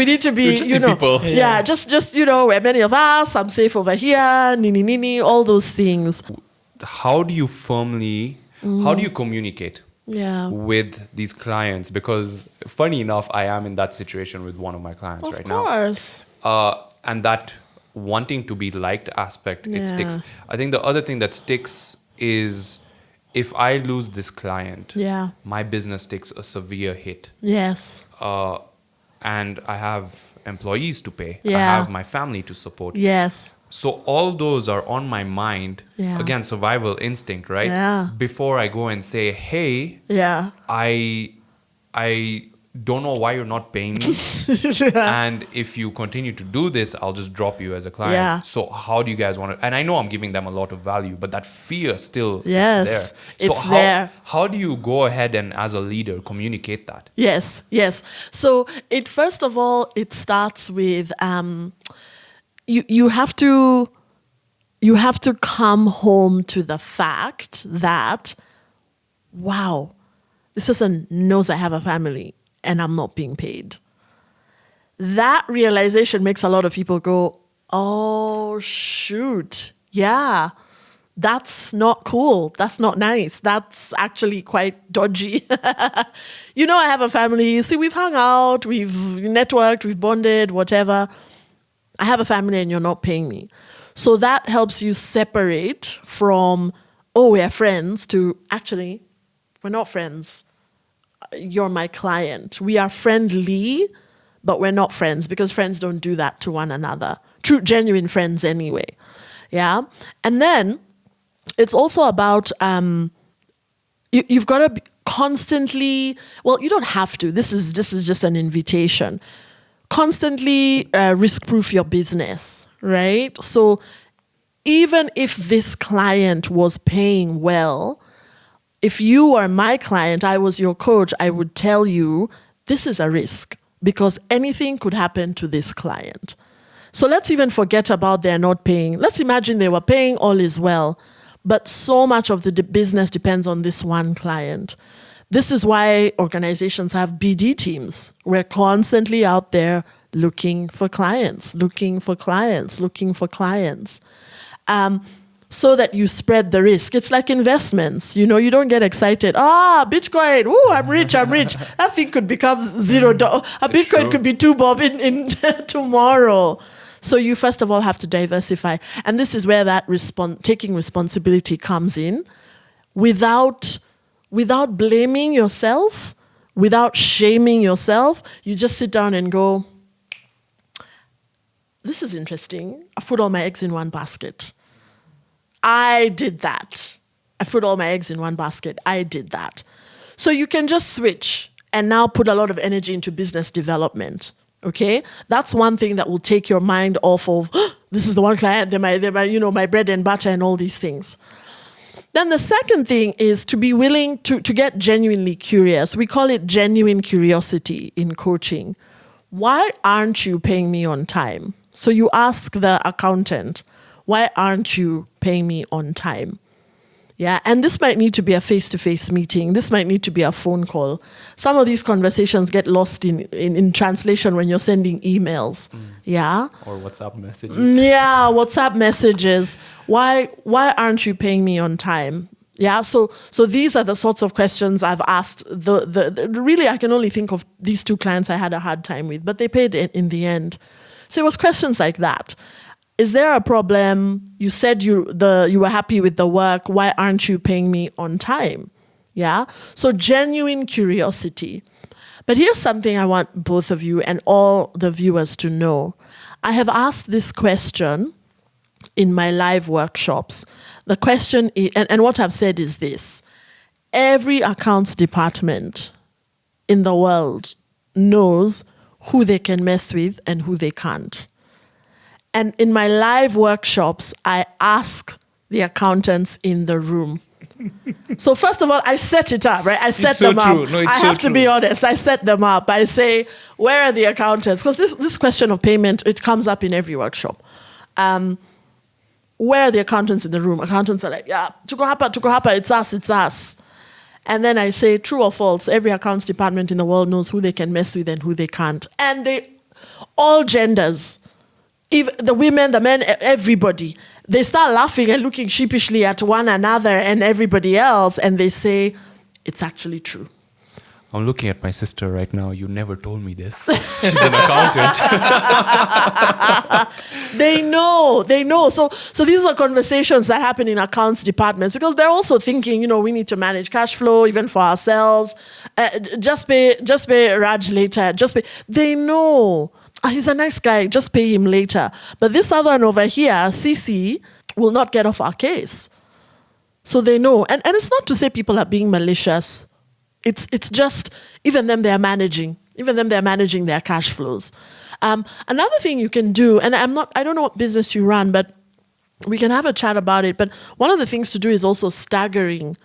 Speaker 1: need to be,
Speaker 2: people.
Speaker 1: Yeah, just we're many of us. I'm safe over here. Nini, all those things.
Speaker 2: How do you communicate?
Speaker 1: Yeah.
Speaker 2: With these clients? Because funny enough, I am in that situation with one of my clients right now. Of
Speaker 1: course.
Speaker 2: And that wanting to be liked aspect, it sticks. I think the other thing that sticks is, if I lose this client, my business takes a severe hit.
Speaker 1: Yes.
Speaker 2: And I have employees to pay. I have my family to support.
Speaker 1: Yes.
Speaker 2: So all those are on my mind. Again, survival instinct, right?
Speaker 1: Yeah.
Speaker 2: Before I go and say, hey, I don't know why you're not paying me. And if you continue to do this, I'll just drop you as a client.
Speaker 1: Yeah.
Speaker 2: So how do you guys want to? And I know I'm giving them a lot of value, but that fear still is there. So how do you go ahead and, as a leader, communicate that?
Speaker 1: Yes. So first of all, it starts with you have to come home to the fact that, wow, this person knows I have a family and I'm not being paid. That realization makes a lot of people go, oh, shoot. Yeah, that's not cool. That's not nice. That's actually quite dodgy. I have a family. See, we've hung out, we've networked, we've bonded, whatever. I have a family and you're not paying me. So that helps you separate from, we're friends, to actually, we're not friends. You're my client. We are friendly, but we're not friends, because friends don't do that to one another. True, genuine friends anyway. Yeah. And then it's also about, you've got to constantly, you don't have to. This is just an invitation. Constantly risk-proof your business, right? So even if this client was paying well, if you were my client, I was your coach, I would tell you, this is a risk because anything could happen to this client. So let's even forget about they're not paying. Let's imagine they were paying, all is well. But so much of the business depends on this one client. This is why organizations have BD teams. We're constantly out there looking for clients, so that you spread the risk. It's like investments. You don't get excited. Bitcoin. Ooh, I'm rich. That thing could become $0. A Bitcoin could be 2 bob in tomorrow. So you first of all have to diversify. And this is where that taking responsibility comes in without blaming yourself, without shaming yourself. You just sit down and go, this is interesting. I've put all my eggs in one basket. I did that. I put all my eggs in one basket. I did that. So you can just switch and now put a lot of energy into business development. Okay? That's one thing that will take your mind off of, this is the one client, they're my bread and butter and all these things. Then the second thing is to be willing to get genuinely curious. We call it genuine curiosity in coaching. Why aren't you paying me on time? So you ask the accountant, why aren't you paying me on time? Yeah, and this might need to be a face-to-face meeting. This might need to be a phone call. Some of these conversations get lost in translation when you're sending emails. Yeah.
Speaker 2: Or WhatsApp messages.
Speaker 1: Yeah, WhatsApp messages. Why aren't you paying me on time? Yeah, so these are the sorts of questions I've asked. Really, I can only think of these 2 clients I had a hard time with, but they paid in the end. So it was questions like that. Is there a problem? You said you were happy with the work. Why aren't you paying me on time? Yeah? So genuine curiosity. But here's something I want both of you and all the viewers to know. I have asked this question in my live workshops. The question is, and what I've said is this. Every accounts department in the world knows who they can mess with and who they can't. And in my live workshops, I ask the accountants in the room. So first of all, I set it up, right? I set them up.
Speaker 3: No,
Speaker 1: I have to be honest. I set them up. I say, where are the accountants? Because this question of payment, it comes up in every workshop. Where are the accountants in the room? Accountants are like, yeah, tuko hapa, it's us. And then I say, true or false, every accounts department in the world knows who they can mess with and who they can't. And all genders, even the women, the men, everybody, they start laughing and looking sheepishly at one another and everybody else, and they say, it's actually true.
Speaker 2: I'm looking at my sister right now. You never told me this. She's an accountant.
Speaker 1: They know. So these are conversations that happen in accounts departments because they're also thinking, we need to manage cash flow even for ourselves. Just pay Raj later. They know. He's a nice guy. Just pay him later. But this other one over here, Cece, will not get off our case. So they know. And it's not to say people are being malicious. It's just, even them, they're managing their cash flows. Another thing you can do, and I don't know what business you run, but we can have a chat about it. But one of the things to do is also staggering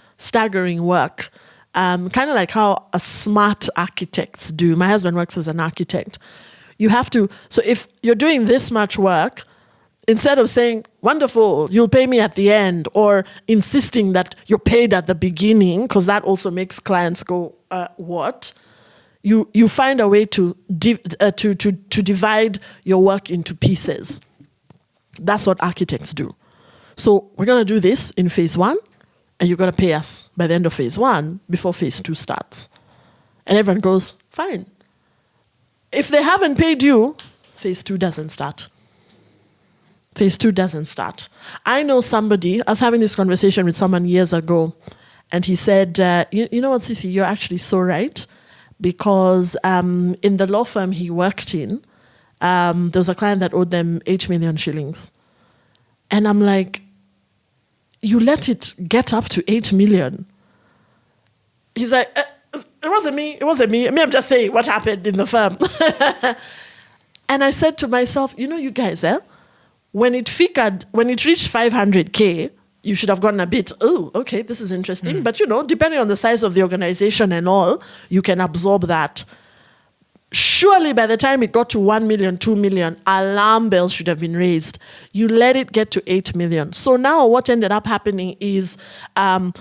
Speaker 1: work. Kind of like how a smart architects do. My husband works as an architect. You have to, so if you're doing this much work, instead of saying, wonderful, you'll pay me at the end, or insisting that you're paid at the beginning, because that also makes clients go, what? You find a way to divide your work into pieces. That's what architects do. So we're going to do this in phase 1, and you're going to pay us by the end of phase 1 before phase 2 starts. And everyone goes, fine. If they haven't paid you, phase 2 doesn't start. Phase 2 doesn't start. I know somebody, I was having this conversation with someone years ago, and he said, you know what, Cece, you're actually so right, because in the law firm he worked in, there was a client that owed them 8 million shillings. And I'm like, you let it get up to 8 million. He's like, it wasn't me. I'm just saying what happened in the firm. And I said to myself, you guys, when it reached 500K, you should have gotten a bit, oh, okay, this is interesting. But, depending on the size of the organization and all, you can absorb that. Surely by the time it got to 1 million, 2 million, alarm bells should have been raised. You let it get to 8 million. So now what ended up happening is the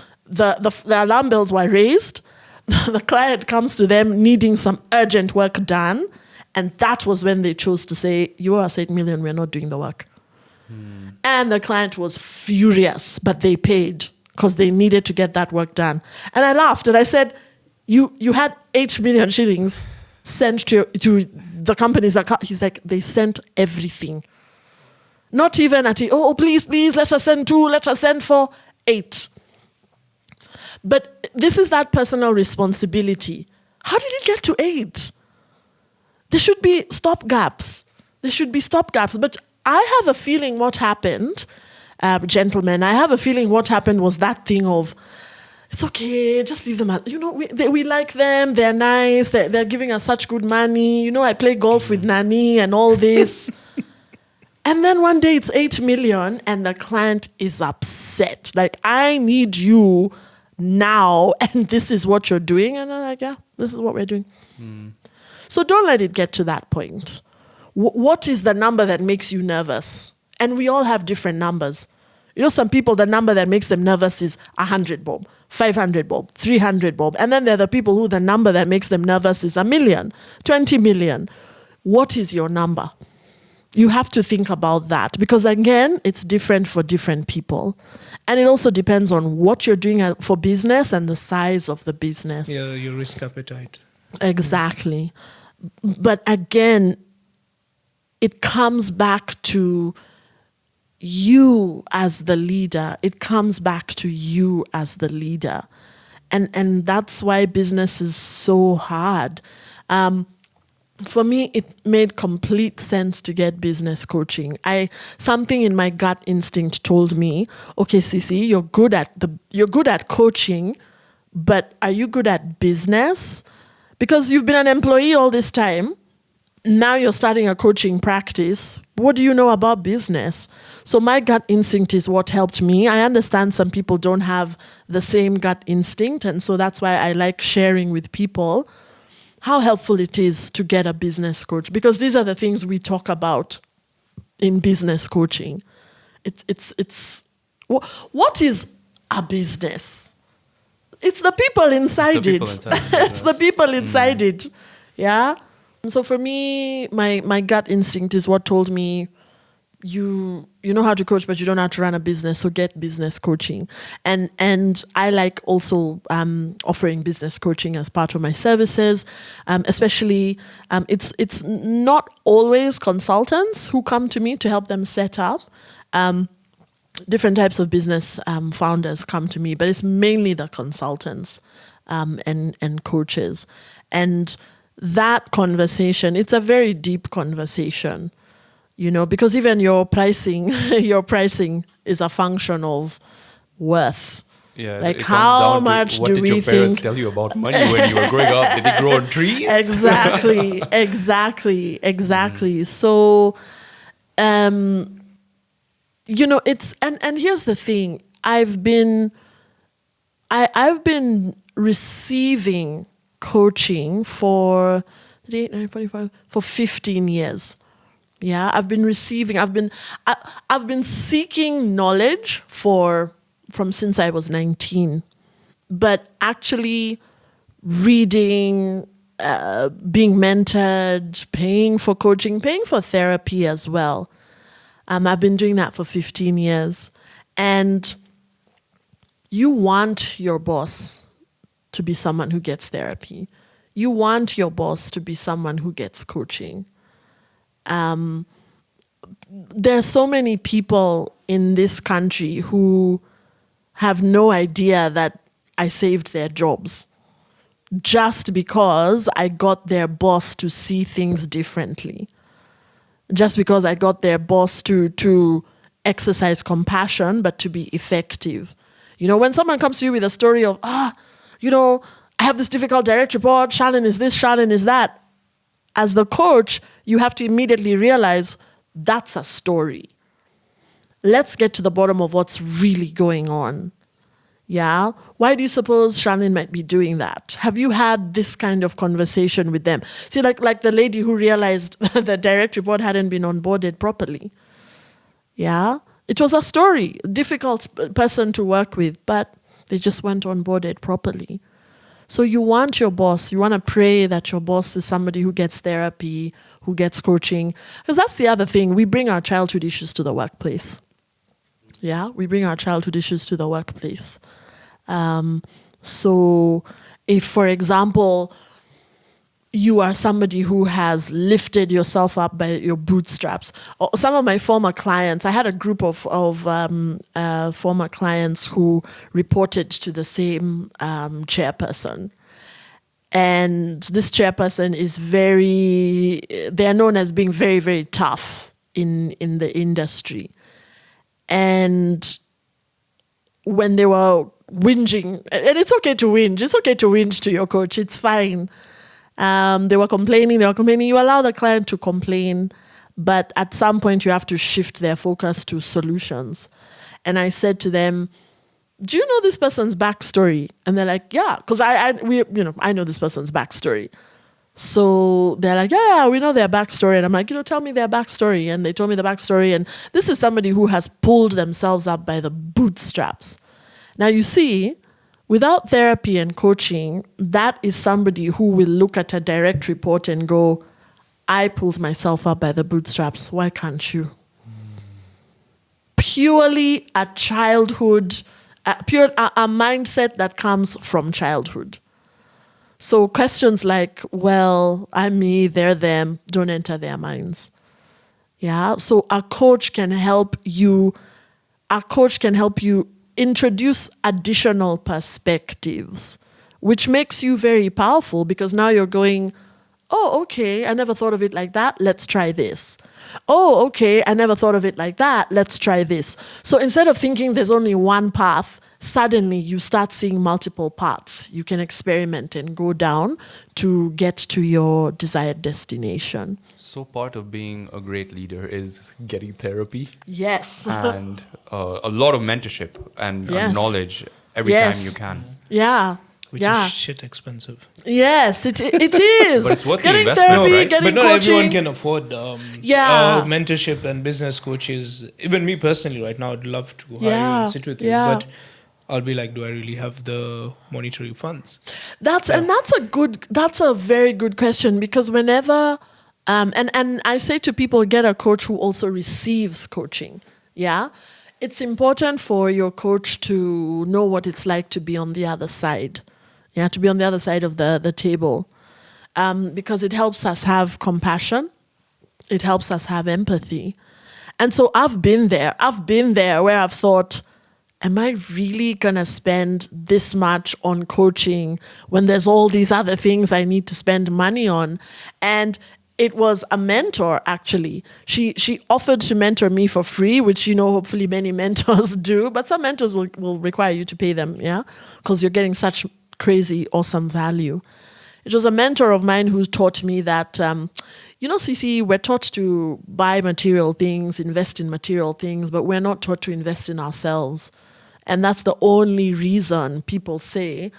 Speaker 1: alarm bells were raised. The client comes to them needing some urgent work done. And that was when they chose to say, you owe us 8 million, we're not doing the work. And the client was furious, but they paid because they needed to get that work done. And I laughed and I said, you had 8 million shillings sent to the company's account. He's like, they sent everything. Not even at, please, let us send 2, let us send 4, 8. But this is that personal responsibility. How did it get to 8? There should be stopgaps. But I have a feeling what happened, gentlemen, I have a feeling what happened was that thing of, it's okay, just leave them out. We like them, they're nice, they're giving us such good money. I play golf with Nani and all this. And then one day it's 8 million and the client is upset. Like, I need you now and this is what you're doing. And I'm like, yeah, this is what we're doing. So don't let it get to that point. What is the number that makes you nervous? And we all have different numbers. Some people, the number that makes them nervous is 100 bob, 500 bob, 300 bob. And then there are the people who the number that makes them nervous is 1 million, 20 million. What is your number? You have to think about that because, again, it's different for different people. And it also depends on what you're doing for business and the size of the business.
Speaker 3: Yeah, your risk appetite.
Speaker 1: Exactly. But again, it comes back to you as the leader. And that's why business is so hard. For me, it made complete sense to get business coaching. Something in my gut instinct told me, okay, Cece, you're good at coaching, but are you good at business? Because you've been an employee all this time. Now you're starting a coaching practice. What do you know about business? So my gut instinct is what helped me. I understand some people don't have the same gut instinct, and so that's why I like sharing with people how helpful it is to get a business coach, because these are the things we talk about in business coaching. What is a business? It's the people inside it. It's the people inside it. Yeah. And so for me, my gut instinct is what told me, you know how to coach, but you don't know how to run a business, so get business coaching. And I like also offering business coaching as part of my services, especially it's not always consultants who come to me to help them set up. Different types of business founders come to me, but it's mainly the consultants and coaches. And that conversation, it's a very deep conversation, because even your pricing is a function of worth.
Speaker 2: Yeah,
Speaker 1: like how much do we think? What did
Speaker 2: your parents tell you about money when you were growing up? Did it grow on trees?
Speaker 1: Exactly. So, it's and here's the thing. I've been receiving coaching for 15 years. Yeah, I've been seeking knowledge from since I was 19, but actually reading, being mentored, paying for coaching, paying for therapy as well. I've been doing that for 15 years. And you want your boss to be someone who gets therapy. You want your boss to be someone who gets coaching. There are so many people in this country who have no idea that I saved their jobs just because I got their boss to see things differently. Just because I got their boss to exercise compassion, but to be effective. When someone comes to you with a story of, I have this difficult direct report, Shalin is this, Shalin is that. As the coach, you have to immediately realize that's a story. let's get to the bottom of what's really going on. Yeah. Why do you suppose Charlene might be doing that? Have you had this kind of conversation with them? See, like the lady who realized the direct report hadn't been onboarded properly. Yeah. It was a story, difficult person to work with, but they just weren't onboarded properly. So you want your boss, you want to pray that your boss is somebody who gets therapy, who gets coaching. Because that's the other thing. We bring our childhood issues to the workplace. Yeah, we bring our childhood issues to the workplace. So if, for example, you are somebody who has lifted yourself up by your bootstraps. Or some of my former clients, I had a group of former clients who reported to the same chairperson. And this chairperson is they're known as being very, very tough in the industry. And when they were whinging, and it's okay to whinge to your coach, it's fine. They were complaining. You allow the client to complain, but at some point you have to shift their focus to solutions. And I said to them, do you know this person's backstory? And they're like, yeah, because I know this person's backstory. So they're like, yeah, we know their backstory. And I'm like, tell me their backstory. And they told me the backstory. And this is somebody who has pulled themselves up by the bootstraps. Now, you see, without therapy and coaching, that is somebody who will look at a direct report and go, I pulled myself up by the bootstraps. Why can't you? Purely a childhood, a mindset that comes from childhood. So questions like, well, I'm me, they're them, don't enter their minds. Yeah. So a coach can help you introduce additional perspectives, which makes you very powerful because now you're going, oh, okay, I never thought of it like that. Let's try this. Oh, okay, I never thought of it like that. Let's try this. So instead of thinking there's only one path, suddenly you start seeing multiple paths. You can experiment and go down to get to your desired destination.
Speaker 2: So part of being a great leader is getting therapy.
Speaker 1: Yes.
Speaker 2: And a lot of mentorship and knowledge every time you can.
Speaker 1: Yeah.
Speaker 3: Which is shit expensive.
Speaker 1: Yes, it is.
Speaker 2: But it's worth
Speaker 1: getting
Speaker 2: the investment,
Speaker 1: therapy,
Speaker 2: right?
Speaker 1: getting
Speaker 3: But not
Speaker 1: coaching.
Speaker 3: everyone can afford mentorship and business coaches. Even me personally, right now, I'd love to hire you and sit with you. But I'll be like, do I really have the monetary funds?
Speaker 1: That's a very good question because whenever and I say to people, get a coach who also receives coaching. Yeah. It's important for your coach to know what it's like to be on the other side. Yeah, to be on the other side of the table. Because it helps us have compassion. It helps us have empathy. And so I've been there. Where I've thought, am I really going to spend this much on coaching when there's all these other things I need to spend money on? And it was a mentor, actually. She offered to mentor me for free, which, hopefully many mentors do. But some mentors will require you to pay them, yeah? Because you're getting such crazy, awesome value. It was a mentor of mine who taught me that, Cece, we're taught to buy material things, invest in material things, but we're not taught to invest in ourselves. And that's the only reason people say,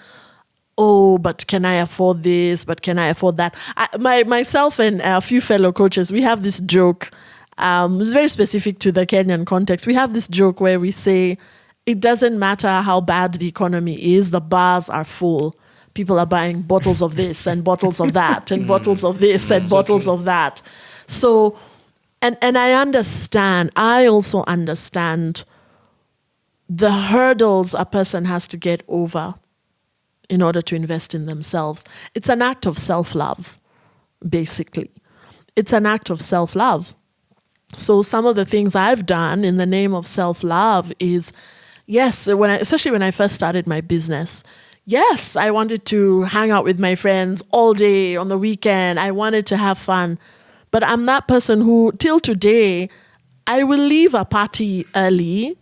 Speaker 1: oh, but can I afford this? But can I afford that? Myself and a few fellow coaches, we have this joke. It's very specific to the Kenyan context. We have this joke where we say, it doesn't matter how bad the economy is, the bars are full. People are buying bottles of this and bottles of that and bottles of this and bottles of that. So, and I also understand the hurdles a person has to get over in order to invest in themselves. It's an act of self-love, basically. It's an act of self-love. So some of the things I've done in the name of self-love is, yes, especially when I first started my business, yes, I wanted to hang out with my friends all day on the weekend. I wanted to have fun. But I'm that person who, till today, I will leave a party early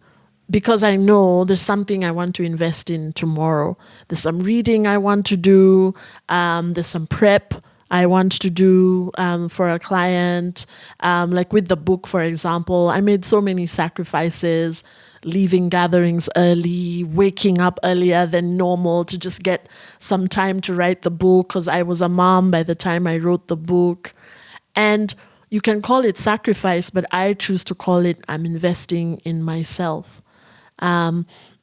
Speaker 1: because I know there's something I want to invest in tomorrow. There's some reading I want to do. There's some prep I want to do for a client. Like with the book, for example, I made so many sacrifices, leaving gatherings early, waking up earlier than normal to just get some time to write the book, because I was a mom by the time I wrote the book. And you can call it sacrifice, but I choose to call it I'm investing in myself.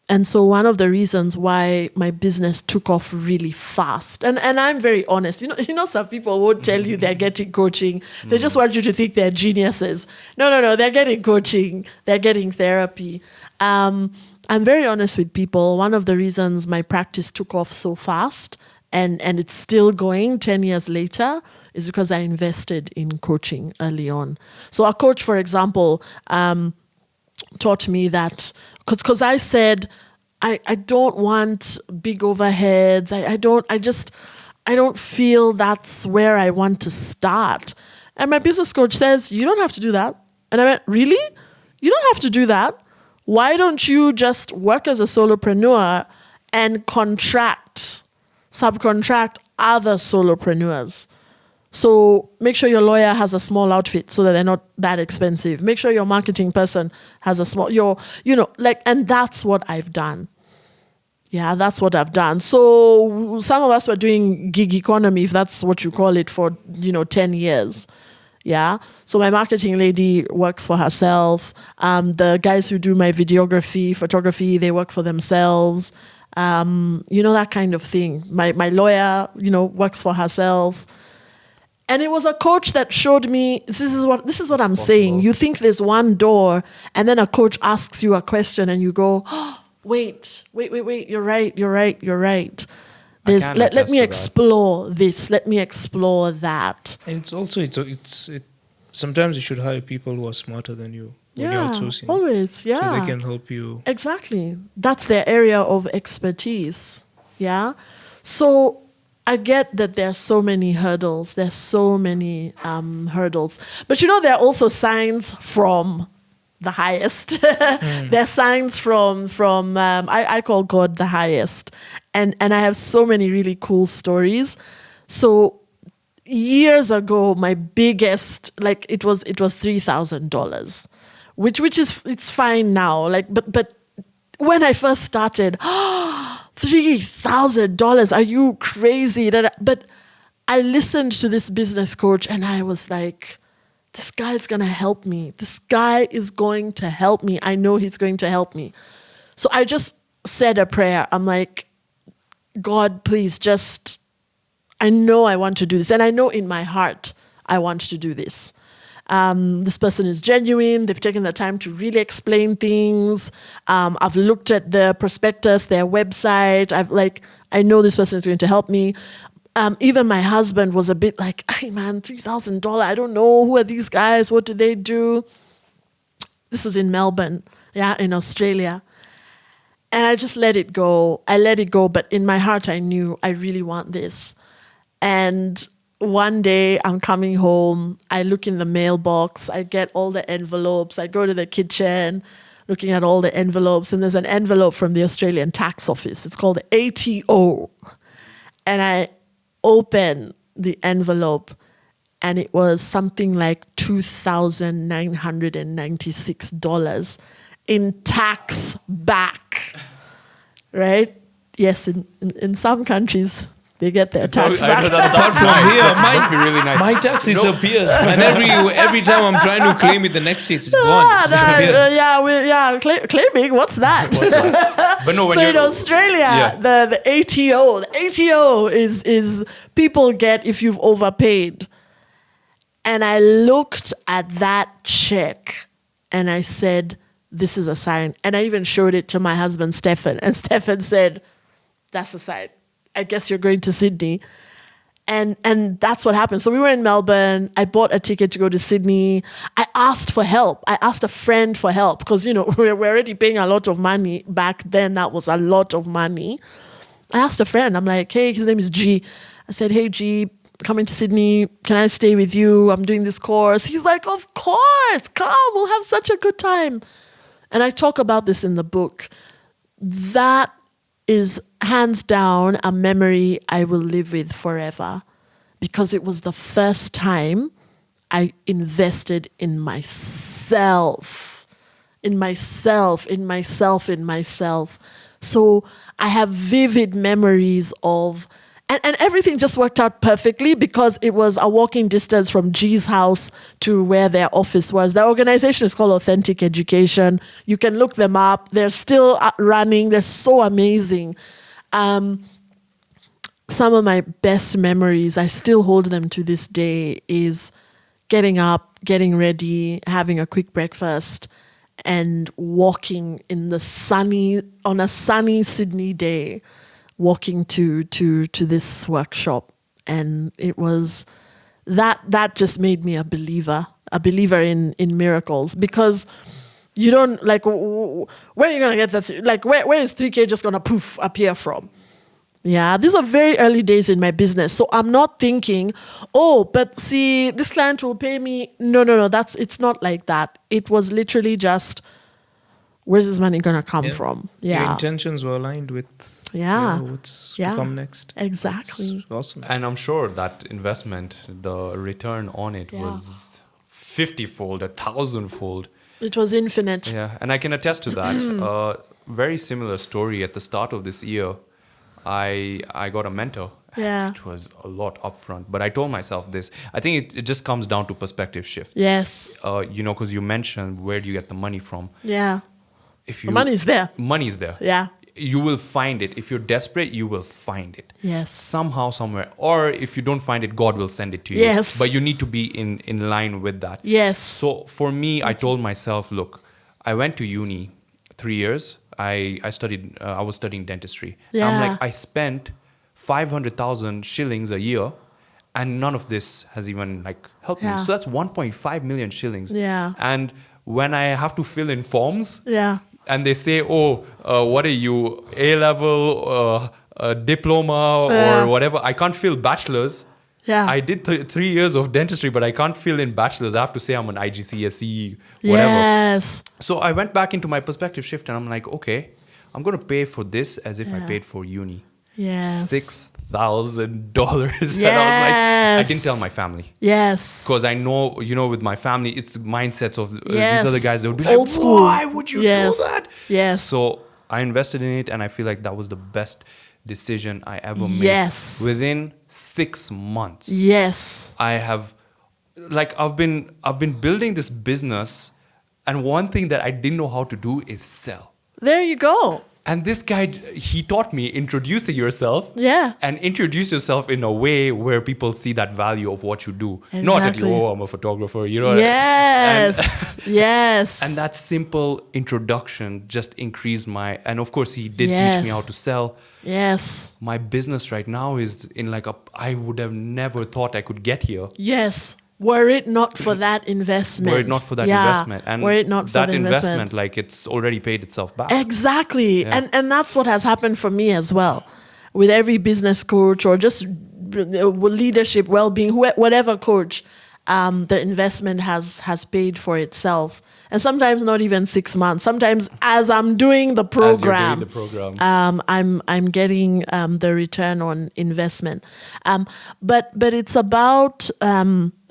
Speaker 1: And so one of the reasons why my business took off really fast, and I'm very honest, you know, some people won't tell you they're getting coaching. They just want you to think they're geniuses. No, they're getting coaching. They're getting therapy. I'm very honest with people. One of the reasons my practice took off so fast and it's still going 10 years later is because I invested in coaching early on. So a coach, for example, taught me that, because I said, I don't want big overheads. I don't feel that's where I want to start. And my business coach says, you don't have to do that. And I went, really? You don't have to do that. Why don't you just work as a solopreneur and subcontract other solopreneurs? So make sure your lawyer has a small outfit so that they're not that expensive. Make sure your marketing person has a small, and that's what I've done. Yeah, that's what I've done. So some of us were doing gig economy, if that's what you call it, for, 10 years. Yeah. So my marketing lady works for herself. The guys who do my videography, photography, they work for themselves. That kind of thing. My lawyer, works for herself. And it was a coach that showed me, this is what I'm saying. You think there's one door, and then a coach asks you a question and you go, oh, wait, you're right. Let me explore this, let me explore that.
Speaker 3: And it's also, sometimes you should hire people who are smarter than you when you're outsourcing.
Speaker 1: Always, yeah.
Speaker 3: So they can help you.
Speaker 1: Exactly. That's their area of expertise. Yeah. So I get that there are so many hurdles. There's so many hurdles. But there are also signs from the highest. There are signs from I call God the highest. And I have so many really cool stories. So years ago, my biggest, it was $3,000, which is, it's fine now. But when I first started, $3,000, are you crazy? But I listened to this business coach and I was like, this guy is going to help me. This guy is going to help me. I know he's going to help me. So I just said a prayer. I'm like, God, please I know I want to do this. And I know in my heart, I want to do this. This person is genuine. They've taken the time to really explain things. I've looked at their prospectus, their website. I know this person is going to help me. Even my husband was a bit like, hey man, $3,000. I don't know. Who are these guys? What do they do? This is in Melbourne, in Australia. And I just let it go. But in my heart, I knew I really want this. And one day I'm coming home, I look in the mailbox, I get all the envelopes, I go to the kitchen, looking at all the envelopes, and there's an envelope from the Australian tax office. It's called the ATO. And I open the envelope, and it was something like $2,996 in tax back, right? Yes, in some countries, they get their tax back.
Speaker 3: Apart from here,
Speaker 2: must be really nice.
Speaker 3: My tax disappears, and every time I'm trying to claim it, the next day it's gone.
Speaker 1: Claiming. What's that?
Speaker 2: But no, when
Speaker 1: so in Australia, the ATO is people get if you've overpaid. And I looked at that check, and I said, "This is a sign." And I even showed it to my husband, Stefan, and Stefan said, "That's a sign. I guess you're going to Sydney." And that's what happened. So we were in Melbourne. I bought a ticket to go to Sydney. I asked for help. I asked a friend for help because, we're already paying a lot of money. Back then, that was a lot of money. I asked a friend. I'm like, hey, his name is G. I said, hey, G, coming to Sydney. Can I stay with you? I'm doing this course. He's like, of course. Come. We'll have such a good time. And I talk about this in the book. That is hands down a memory I will live with forever, because it was the first time I invested in myself. So I have vivid memories of, and everything just worked out perfectly because it was a walking distance from G's house to where their office was. The organization is called Authentic Education. You can look them up. They're still running. They're so amazing. Some of my best memories, I still hold them to this day, is getting up, getting ready, having a quick breakfast, and walking on a sunny Sydney day, walking to this workshop. And it was that just made me a believer in miracles, because you don't, like, where are you going to get that? Where is 3K just going to poof appear from? Yeah, these are very early days in my business. So I'm not thinking, oh, but see, this client will pay me. No, it's not like that. It was literally just, where's this money going to come from? Yeah.
Speaker 3: Your intentions were aligned with what's to come next.
Speaker 1: Exactly.
Speaker 3: That's awesome.
Speaker 2: And I'm sure that investment, the return on it was 50-fold, 1,000-fold.
Speaker 1: It was infinite.
Speaker 2: Yeah, and I can attest to that. Very similar story at the start of this year. I got a mentor.
Speaker 1: Yeah.
Speaker 2: It was a lot upfront, but I told myself this. I think it just comes down to perspective shift.
Speaker 1: Yes.
Speaker 2: Because you mentioned, where do you get the money from?
Speaker 1: Yeah.
Speaker 2: The
Speaker 1: money's there.
Speaker 2: Money's there.
Speaker 1: Yeah.
Speaker 2: You will find it. If you're desperate, you will find it.
Speaker 1: Yes.
Speaker 2: Somehow, somewhere. Or if you don't find it, God will send it to you.
Speaker 1: Yes.
Speaker 2: But you need to be in line with that.
Speaker 1: Yes.
Speaker 2: So for me, I told myself, look, I went to uni 3 years. I studied. I was studying dentistry.
Speaker 1: Yeah.
Speaker 2: I'm like, I spent 500,000 shillings a year, and none of this has even helped me. So that's 1.5 million shillings.
Speaker 1: Yeah.
Speaker 2: And when I have to fill in forms, and they say, what are you, A-level, diploma, or whatever? I can't fill bachelor's.
Speaker 1: Yeah.
Speaker 2: I did 3 years of dentistry, but I can't fill in bachelor's. I have to say I'm an IGCSE, whatever.
Speaker 1: Yes.
Speaker 2: So I went back into my perspective shift, and I'm like, okay, I'm going to pay for this as if I paid for uni.
Speaker 1: Yes.
Speaker 2: $6,000.
Speaker 1: Yes.
Speaker 2: And I was like, I didn't tell my family.
Speaker 1: Yes.
Speaker 2: Because I know, with my family, it's mindsets of
Speaker 1: Yes.
Speaker 2: these other guys. They would be
Speaker 1: Old
Speaker 2: like,
Speaker 1: school.
Speaker 2: why would you do that?
Speaker 1: Yes.
Speaker 2: So I invested in it, and I feel like that was the best decision I ever made.
Speaker 1: Yes.
Speaker 2: Within 6 months.
Speaker 1: Yes.
Speaker 2: I have, I've been building this business, and one thing that I didn't know how to do is sell.
Speaker 1: There you go.
Speaker 2: And this guy, he taught me introducing yourself.
Speaker 1: Yeah.
Speaker 2: And introduce yourself in a way where people see that value of what you do.
Speaker 1: Exactly.
Speaker 2: Not that I'm a photographer,
Speaker 1: Yes. Yes.
Speaker 2: And that simple introduction just increased and of course he did teach me how to sell.
Speaker 1: Yes.
Speaker 2: My business right now is in I would have never thought I could get here.
Speaker 1: Yes. Were it not for that investment.
Speaker 2: Were it not for that investment. And
Speaker 1: were it not for
Speaker 2: that
Speaker 1: the
Speaker 2: investment, it's already paid itself back.
Speaker 1: Exactly.
Speaker 2: Yeah.
Speaker 1: And that's what has happened for me as well. With every business coach or just leadership, well-being, whatever coach, the investment has paid for itself. And sometimes not even 6 months. Sometimes as I'm doing the program, I'm getting the return on investment. But it's about...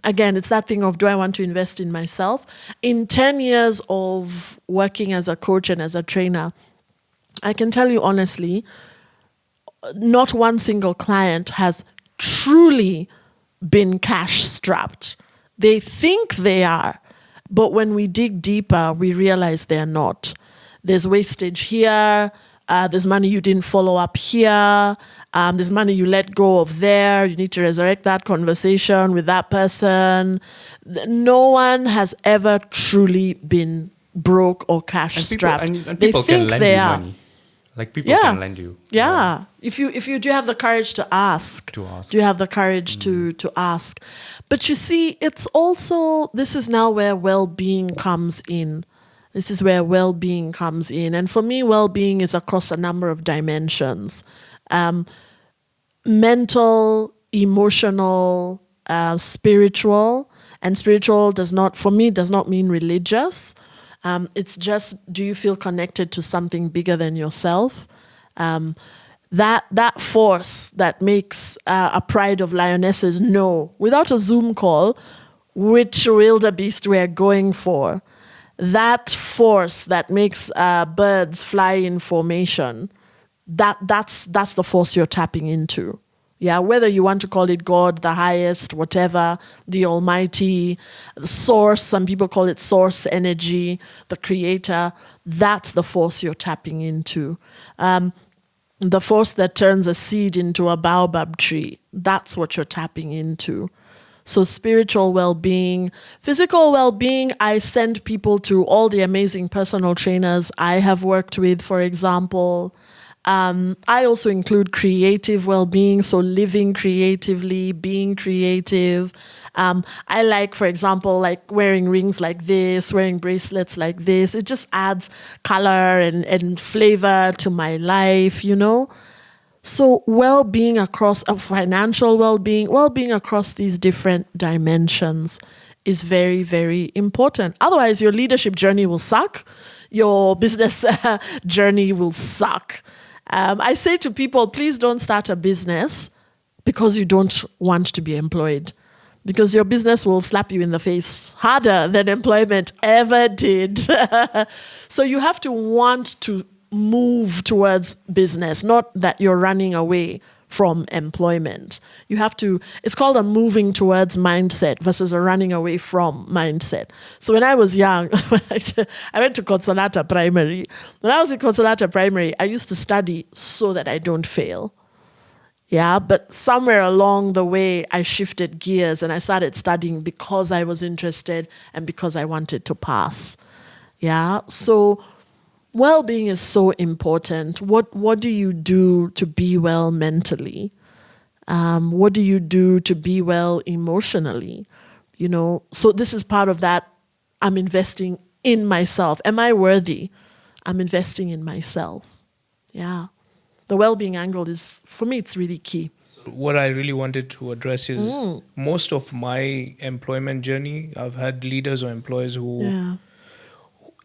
Speaker 1: again, it's that thing of, do I want to invest in myself? In 10 years of working as a coach and as a trainer, I can tell you honestly, not one single client has truly been cash strapped. They think they are, but when we dig deeper, we realize they're not. There's wastage here. There's money you didn't follow up here. There's money you let go of there. You need to resurrect that conversation with that person. No one has ever truly been broke or cash strapped.
Speaker 2: And people can lend you money. People can lend you.
Speaker 1: Yeah. If you do have the courage to ask. Do you have the courage to ask? But you see, it's also, this is now where well-being comes in. This is where well-being comes in. And for me, well-being is across a number of dimensions. Mental, emotional, spiritual. And spiritual does not mean religious. It's just, do you feel connected to something bigger than yourself? that force that makes a pride of lionesses know, without a Zoom call, which wildebeest we're going for. That force that makes birds fly in formation, that's the force you're tapping into. Yeah, whether you want to call it God, the highest, whatever, the Almighty, the source, some people call it source energy, the creator, that's the force you're tapping into. The force that turns a seed into a baobab tree, that's what you're tapping into. So spiritual well-being, physical well-being, I send people to all the amazing personal trainers I have worked with, for example. I also include creative well-being, so living creatively, being creative. I like, for example, like wearing rings like this, wearing bracelets like this. It just adds color and flavor to my life, you know? So well-being across financial well-being across these different dimensions is very, very important. Otherwise, your leadership journey will suck. Your business journey will suck. I say to people, please don't start a business because you don't want to be employed. Because your business will slap you in the face harder than employment ever did. So you have to want to move towards business, not that you're running away from employment. You have to, it's called a moving towards mindset versus a running away from mindset. So when I was young, I went to Consolata Primary. When I was in Consolata Primary, I used to study so that I don't fail. Yeah, but somewhere along the way, I shifted gears and I started studying because I was interested and because I wanted to pass. Yeah, so well-being is so important. What do you do to be well mentally? What do you do to be well emotionally? You know, so this is part of that. I'm investing in myself. Am I worthy? I'm investing in myself. Yeah. The well-being angle is, for me, it's really key.
Speaker 3: What I really wanted to address is most of my employment journey, I've had leaders or employers who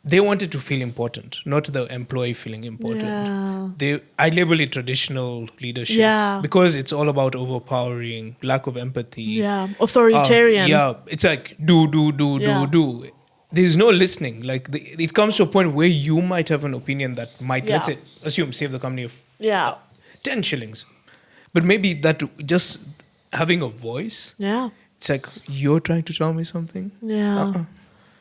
Speaker 3: they wanted to feel important, not the employee feeling important.
Speaker 1: Yeah.
Speaker 3: I label it traditional leadership because it's all about overpowering, lack of empathy.
Speaker 1: Yeah, authoritarian.
Speaker 3: It's like do. There's no listening. Like it comes to a point where you might have an opinion that might, let's say, assume save the company of 10 shillings. But maybe that just having a voice, it's like, you're trying to tell me something?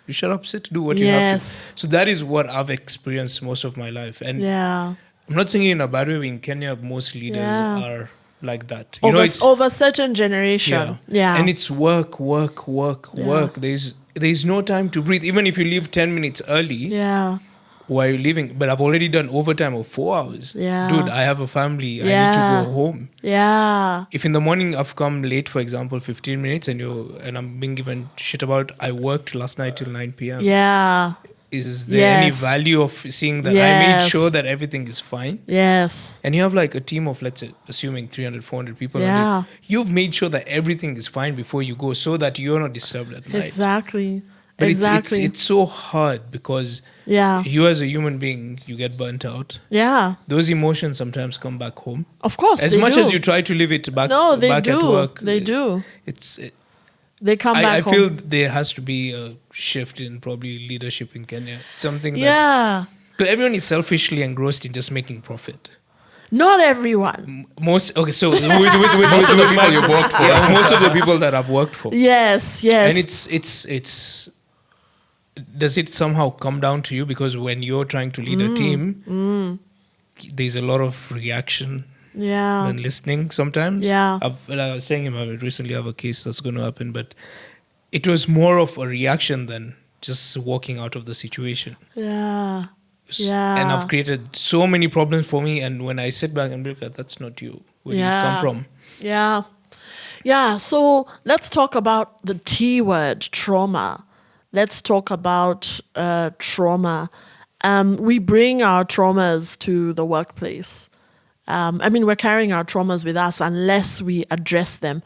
Speaker 3: You shut up, sit, do what you have to. So that is what I've experienced most of my life. And I'm not saying it in a bad way. In Kenya, most leaders are like that. You know, it's And it's work. There's no time to breathe. Even if you leave 10 minutes early, why are you leaving? But I've already done overtime of 4 hours. Dude, I have a family. I need to go home. If in the morning I've come late, for example, 15 minutes and I'm being given shit about I worked last night till 9 p.m. Is there any value of seeing that I made sure that everything is fine? And you have like a team of, let's say, assuming 300, 400 people. You've made sure that everything is fine before you go so that you're not disturbed at night. But it's so hard because you as a human being, you get burnt out. Those emotions sometimes come back home.
Speaker 1: Of course,
Speaker 3: as much as you try to live it back at work.
Speaker 1: They come back home.
Speaker 3: I feel there has to be a shift in probably leadership in Kenya. Something that everyone is selfishly engrossed in just making profit.
Speaker 1: Not everyone.
Speaker 3: So most of the people you've worked for. Most of the people that I've worked for.
Speaker 1: Yes.
Speaker 3: And it's does it somehow come down to you? Because when you're trying to lead a team, there's a lot of reaction than listening sometimes. I was saying recently I have a case that's going to happen, but it was more of a reaction than just walking out of the situation. And I've created so many problems for me, and when I sit back and be like, that's not you. Where do you come from?
Speaker 1: So let's talk about the T word, trauma. Let's talk about trauma. We bring our traumas to the workplace. We're carrying our traumas with us unless we address them.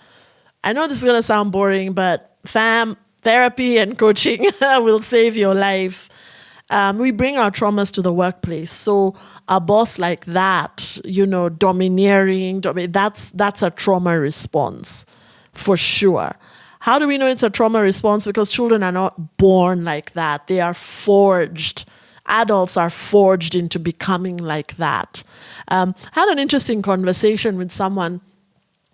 Speaker 1: I know this is going to sound boring, but therapy and coaching will save your life. We bring our traumas to the workplace. So a boss like that, domineering, that's a trauma response for sure. How do we know it's a trauma response? Because children are not born like that. They are forged. Adults are forged into becoming like that. Had an interesting conversation with someone.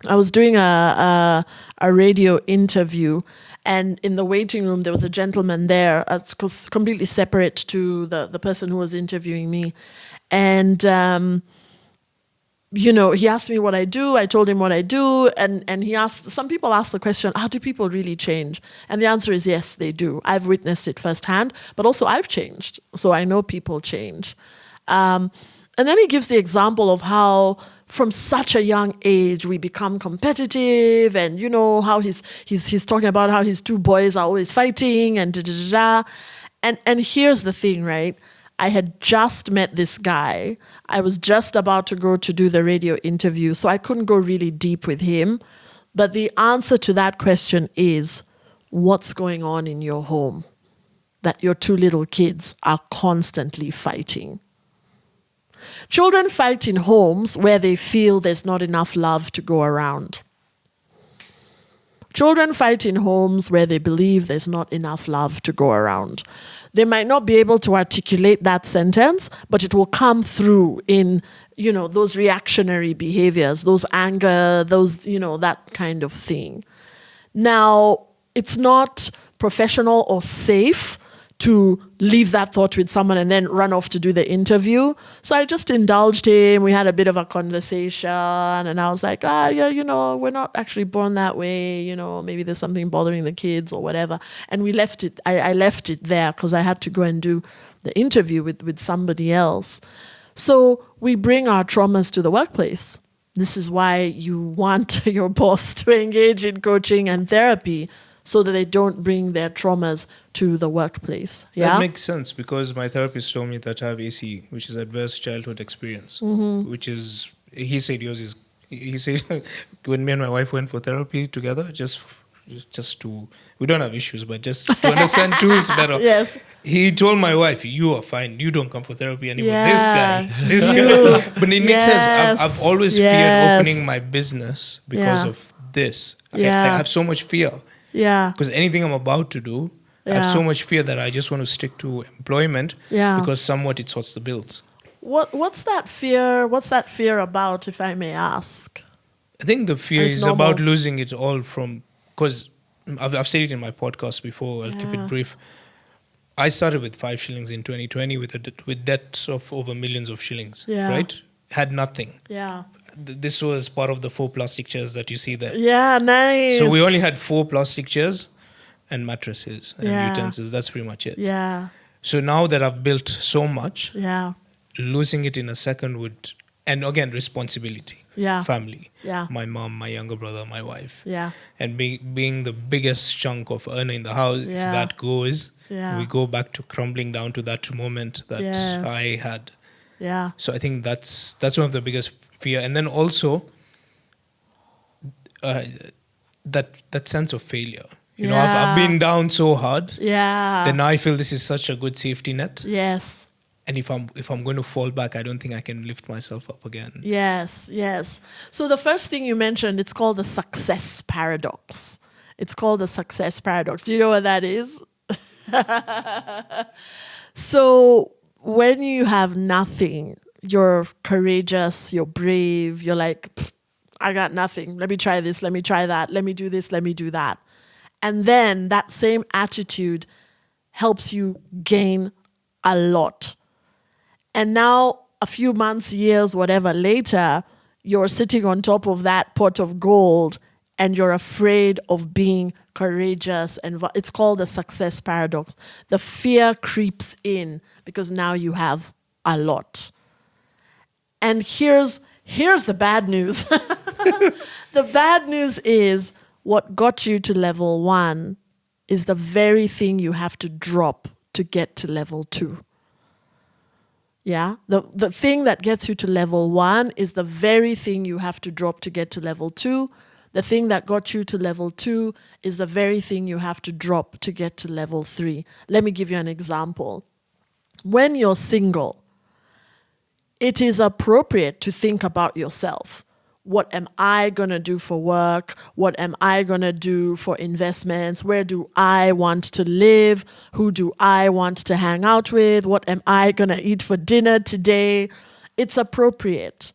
Speaker 1: I was doing a radio interview, and in the waiting room, there was a gentleman there, completely separate to the person who was interviewing me. And, he asked me what I do. I told him what I do. And some people ask the question, how do people really change? And the answer is yes, they do. I've witnessed it firsthand, but also I've changed. So I know people change. And then he gives the example of how from such a young age we become competitive, and how he's talking about how his two boys are always fighting and and here's the thing, right? I had just met this guy. I was just about to go to do the radio interview, so I couldn't go really deep with him. But the answer to that question is, what's going on in your home that your two little kids are constantly fighting? Children fight in homes where they feel there's not enough love to go around. Children fight in homes where they believe there's not enough love to go around. They might not be able to articulate that sentence, but it will come through in, those reactionary behaviors, those anger, those, that kind of thing. Now, it's not professional or safe to leave that thought with someone and then run off to do the interview. So I just indulged him. We had a bit of a conversation, and I was like, we're not actually born that way. Maybe there's something bothering the kids or whatever. And we left it. I left it there because I had to go and do the interview with somebody else. So we bring our traumas to the workplace. This is why you want your boss to engage in coaching and therapy, so that they don't bring their traumas to the workplace. Yeah?
Speaker 3: That makes sense, because my therapist told me that I have AC, which is adverse childhood experience, which is, he said when me and my wife went for therapy together, just to, we don't have issues, but just to understand tools better.
Speaker 1: Yes.
Speaker 3: He told my wife, you are fine. You don't come for therapy anymore. Yeah. This guy. But it makes sense. I've always feared opening my business because of this. I have so much fear.
Speaker 1: Yeah.
Speaker 3: Because anything I'm about to do, I have so much fear that I just want to stick to employment because somewhat it sorts the bills.
Speaker 1: What's that fear? What's that fear about, if I may ask?
Speaker 3: I think the fear is about losing it all because I've said it in my podcast before. I'll keep it brief. I started with 5 shillings in 2020 with debt of over millions of shillings. Yeah. Right? Had nothing.
Speaker 1: Yeah.
Speaker 3: This was part of the 4 plastic chairs that you see there.
Speaker 1: Yeah, nice.
Speaker 3: So we only had 4 plastic chairs and mattresses and utensils. That's pretty much it.
Speaker 1: Yeah.
Speaker 3: So now that I've built so much,
Speaker 1: yeah,
Speaker 3: losing it in a second would, and again, responsibility.
Speaker 1: Yeah.
Speaker 3: Family.
Speaker 1: Yeah.
Speaker 3: My mom, my younger brother, my wife.
Speaker 1: Yeah.
Speaker 3: And being the biggest chunk of earner in the house, if that goes, we go back to crumbling down to that moment that I had.
Speaker 1: Yeah.
Speaker 3: So I think that's one of the biggest fear. And then also that sense of failure. You know, I've been down so hard.
Speaker 1: Yeah.
Speaker 3: Then now I feel this is such a good safety net.
Speaker 1: Yes.
Speaker 3: And if I'm going to fall back, I don't think I can lift myself up again.
Speaker 1: Yes, yes. So the first thing you mentioned, it's called the success paradox. It's called the success paradox. Do you know what that is? So when you have nothing, you're courageous, you're brave, you're like, I got nothing. Let me try this, let me try that, let me do this, let me do that. And then that same attitude helps you gain a lot. And now, a few months, years, whatever later, you're sitting on top of that pot of gold and you're afraid of being courageous. And it's called the success paradox. The fear creeps in because now you have a lot. And here's the bad news. The bad news is what got you to level 1 is the very thing you have to drop to get to level 2. Yeah, the thing that gets you to level 1 is the very thing you have to drop to get to level 2. The thing that got you to level 2 is the very thing you have to drop to get to level 3. Let me give you an example. when you're single, it is appropriate to think about yourself. What am I going to do for work? What am I going to do for investments? Where do I want to live? Who do I want to hang out with? What am I going to eat for dinner today? It's appropriate.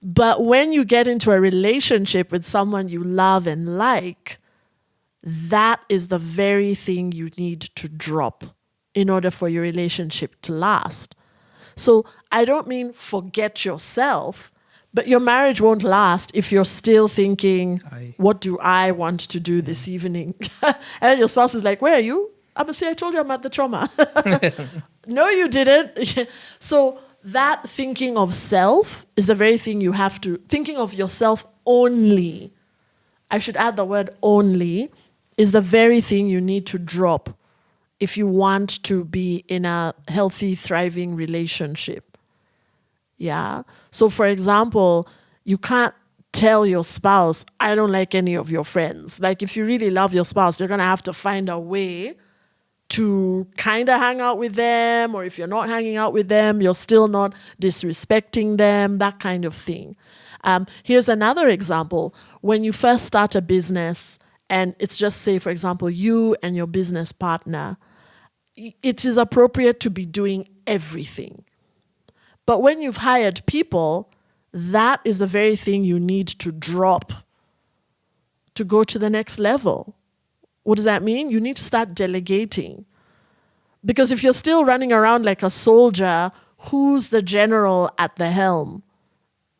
Speaker 1: But when you get into a relationship with someone you love and like, that is the very thing you need to drop in order for your relationship to last. So I don't mean forget yourself, but your marriage won't last if you're still thinking, what do I want to do this evening? And your spouse is like, where are you? I told you I'm at the trauma. No, you didn't. So that thinking of self is the very thing you have to, thinking of yourself only, I should add the word only, is the very thing you need to drop if you want to be in a healthy, thriving relationship. Yeah. So for example, you can't tell your spouse, I don't like any of your friends. Like if you really love your spouse, you're going to have to find a way to kind of hang out with them, or if you're not hanging out with them, you're still not disrespecting them, that kind of thing. Here's another example. When you first start a business, and it's just say, for example, you and your business partner, it is appropriate to be doing everything. But when you've hired people, that is the very thing you need to drop to go to the next level. What does that mean? You need to start delegating. Because if you're still running around like a soldier, who's the general at the helm?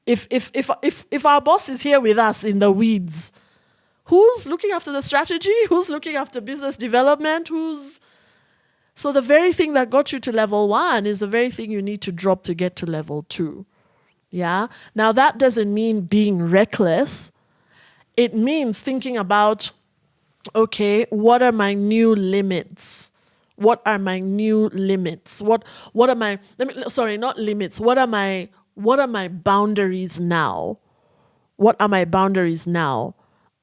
Speaker 1: If our boss is here with us in the weeds, who's looking after the strategy? Who's looking after business development? So the very thing that got you to level 1 is the very thing you need to drop to get to level 2. Yeah? Now that doesn't mean being reckless. It means thinking about, okay, what are my new limits? What are my new limits? What are my, not limits. What are my boundaries now? What are my boundaries now?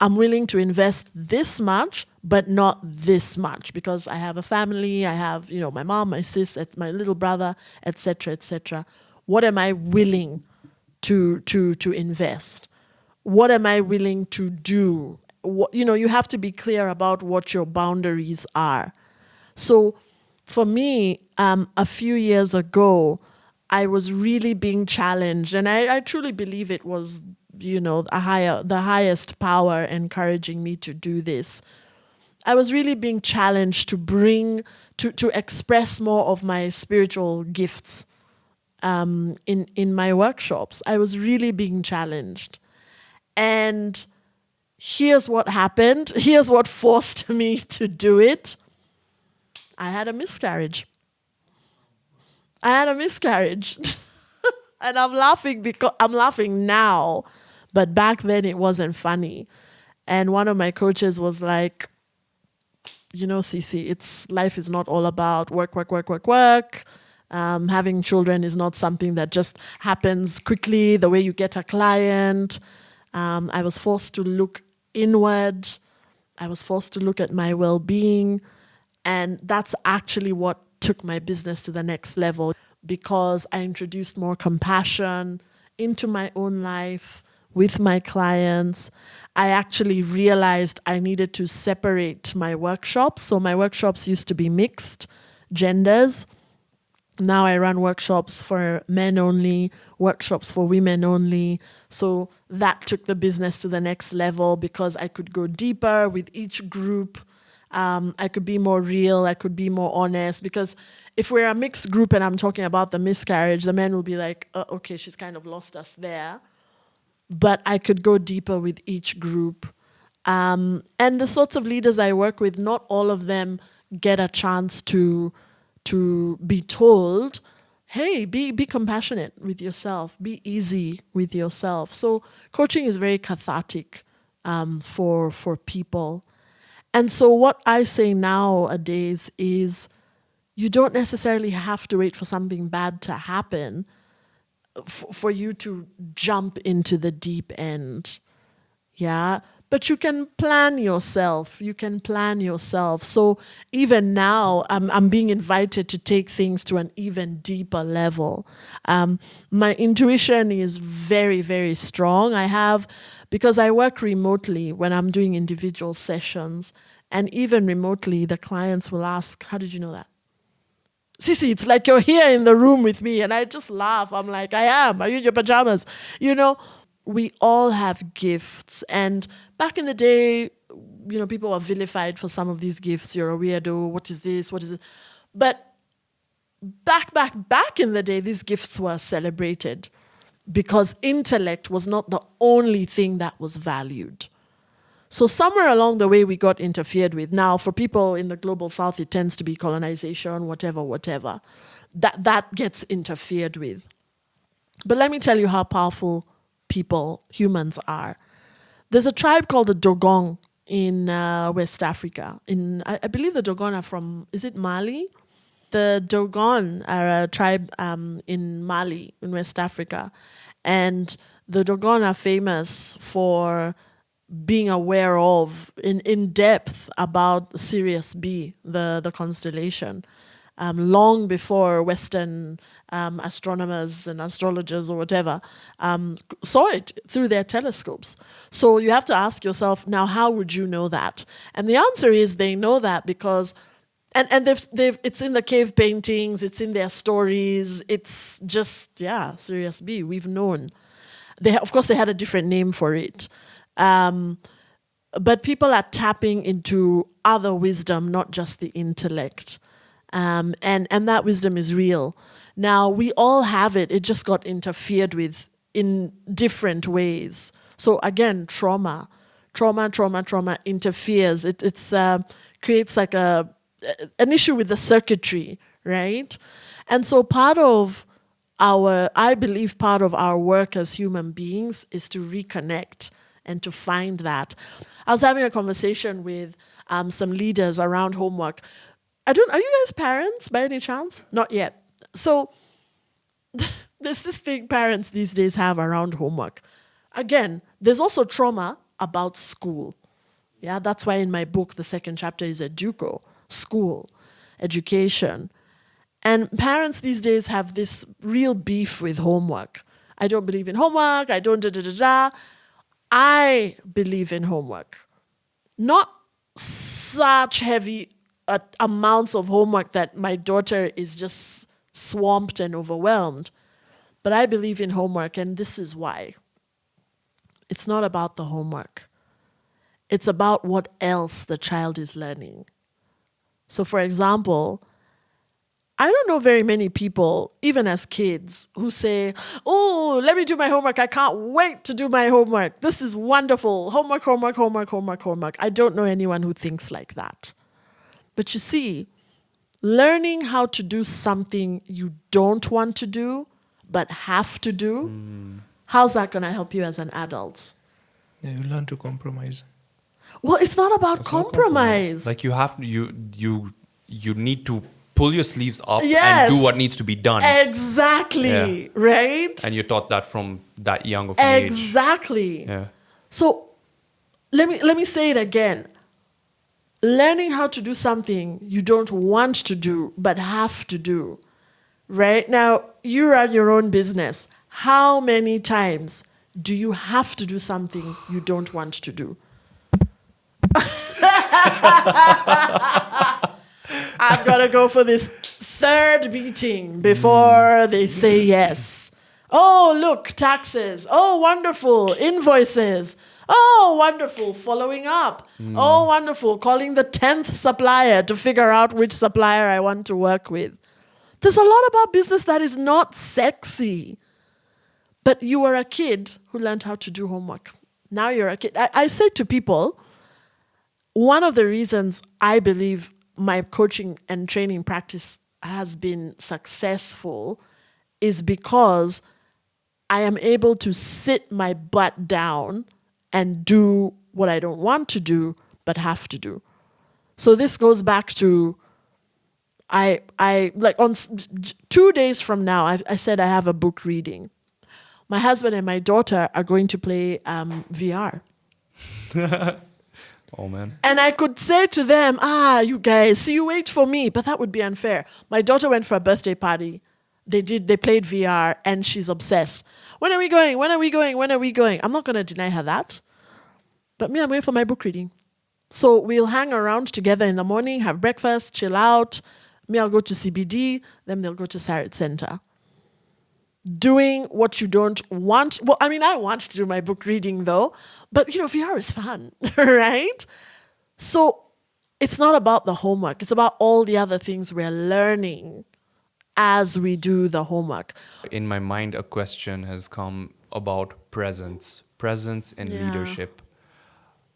Speaker 1: I'm willing to invest this much, but not this much, because I have a family, I have, my mom, my sis, my little brother, etc., etc. What am I willing to invest? What am I willing to do? You have to be clear about what your boundaries are. So for me, a few years ago, I was really being challenged, and I truly believe it was, the highest power encouraging me to do this. I was really being challenged to express more of my spiritual gifts in my workshops. I was really being challenged. And here's what happened. Here's what forced me to do it. I had a miscarriage. And I'm laughing because I'm laughing now, but back then it wasn't funny. And one of my coaches was like, Cece, life is not all about work. Having children is not something that just happens quickly, the way you get a client. I was forced to look inward. I was forced to look at my well-being. And that's actually what took my business to the next level, because I introduced more compassion into my own life with my clients. I actually realized I needed to separate my workshops. So my workshops used to be mixed genders. Now I run workshops for men only, workshops for women only. So that took the business to the next level, because I could go deeper with each group. I could be more real. I could be more honest, because if we're a mixed group and I'm talking about the miscarriage, the men will be like, okay, she's kind of lost us there. But I could go deeper with each group. And the sorts of leaders I work with, not all of them get a chance to be told, hey, be compassionate with yourself, be easy with yourself. So coaching is very cathartic for people. And so what I say nowadays is, you don't necessarily have to wait for something bad to happen for you to jump into the deep end. Yeah, But you can plan yourself. You can plan yourself. So even now, I'm being invited to take things to an even deeper level. My intuition is very, very strong. Because I work remotely when I'm doing individual sessions, and even remotely, the clients will ask, how did you know that? Cece, it's like you're here in the room with me. And I just laugh. I'm like, I am. Are you in your pajamas? We all have gifts. And back in the day, people were vilified for some of these gifts. You're a weirdo. What is this? What is it? But back in the day, these gifts were celebrated because intellect was not the only thing that was valued. So somewhere along the way, we got interfered with. Now, for people in the global south, it tends to be colonization, whatever. That gets interfered with. But let me tell you how powerful humans are. There's a tribe called the Dogon in West Africa. I believe the Dogon are from, is it Mali? The Dogon are a tribe in Mali, in West Africa. And the Dogon are famous for being aware of, in depth, about Sirius B, the constellation, long before Western astronomers and astrologers or whatever saw it through their telescopes. So you have to ask yourself, now, how would you know that? And the answer is they know that because, and it's in the cave paintings, it's in their stories, it's just, Sirius B, we've known. Of course, they had a different name for it. But people are tapping into other wisdom, not just the intellect. And that wisdom is real. Now, we all have it. It just got interfered with in different ways. So again, trauma interferes. It creates like an issue with the circuitry, right? And so I believe part of our work as human beings is to reconnect and to find that. I was having a conversation with some leaders around homework. Are you guys parents by any chance? Not yet. So there's this thing parents these days have around homework. Again, there's also trauma about school. Yeah, that's why in my book, the second chapter is Educo, school, education. And parents these days have this real beef with homework. I don't believe in homework. I don't da-da-da-da. I believe in homework. Not such heavy amounts of homework that my daughter is just swamped and overwhelmed. But I believe in homework, and this is why. It's not about the homework. It's about what else the child is learning. So, for example, I don't know very many people, even as kids, who say, oh, let me do my homework. I can't wait to do my homework. This is wonderful. Homework. I don't know anyone who thinks like that. But you see, learning how to do something you don't want to do, but have to do, how's that going to help you as an adult?
Speaker 3: Yeah, you learn to compromise.
Speaker 1: Well, it's not about compromise.
Speaker 2: Like you need to pull your sleeves up and do what needs to be done.
Speaker 1: Exactly. Right?
Speaker 2: And you're taught that from that young of an age.
Speaker 1: Exactly.
Speaker 2: Yeah.
Speaker 1: So let me say it again. Learning how to do something you don't want to do but have to do. Right? Now, you run your own business. How many times do you have to do something you don't want to do? I've got to go for this third meeting before they say yes. Oh, look, taxes. Oh, wonderful. Invoices. Oh, wonderful. Following up. Oh, wonderful. Calling the 10th supplier to figure out which supplier I want to work with. There's a lot about business that is not sexy. But you were a kid who learned how to do homework. Now you're a kid. I say to people, one of the reasons I believe my coaching and training practice has been successful is because I am able to sit my butt down and do what I don't want to do, but have to do. So this goes back to, I like on 2 days from now, I said I have a book reading. My husband and my daughter are going to play VR.
Speaker 2: Oh, man.
Speaker 1: And I could say to them, you guys, see, you wait for me. But that would be unfair. My daughter went for a birthday party. They played VR, and she's obsessed. When are we going? When are we going? When are we going? I'm not going to deny her that. But me, I'm going for my book reading. So we'll hang around together in the morning, have breakfast, chill out. Me, I'll go to CBD. Then they'll go to Sarit Center. Doing what you don't want. Well, I mean, I want to do my book reading, though. But, VR is fun, right? So it's not about the homework. It's about all the other things we're learning as we do the homework.
Speaker 2: In my mind, a question has come about presence in leadership.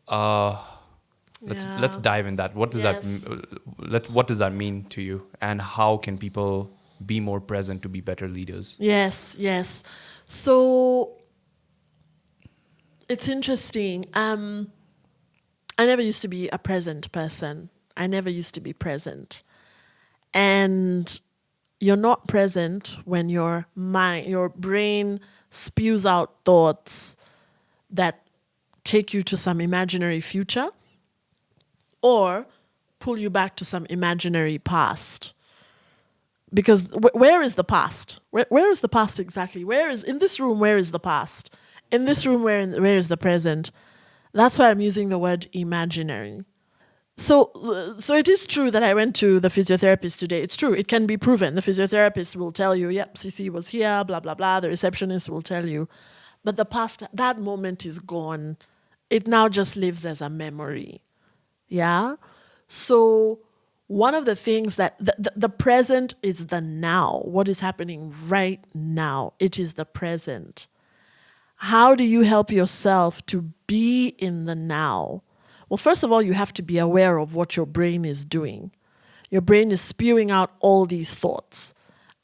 Speaker 2: Let's dive in that. What does what does that mean to you, and how can people be more present to be better leaders?
Speaker 1: Yes. So it's interesting. I never used to be a present person. I never used to be present. And you're not present when your brain spews out thoughts that take you to some imaginary future or pull you back to some imaginary past. Because where is the past? Where is the past exactly? In this room, where is the past? In this room, where is the present? That's why I'm using the word imaginary. So it is true that I went to the physiotherapist today. It's true. It can be proven. The physiotherapist will tell you, yep, Cece was here, blah, blah, blah. The receptionist will tell you. But the past, that moment is gone. It now just lives as a memory. Yeah? So one of the things that the present is the now. What is happening right now? It is the present. How do you help yourself to be in the now? Well, first of all, you have to be aware of what your brain is doing. Your brain is spewing out all these thoughts.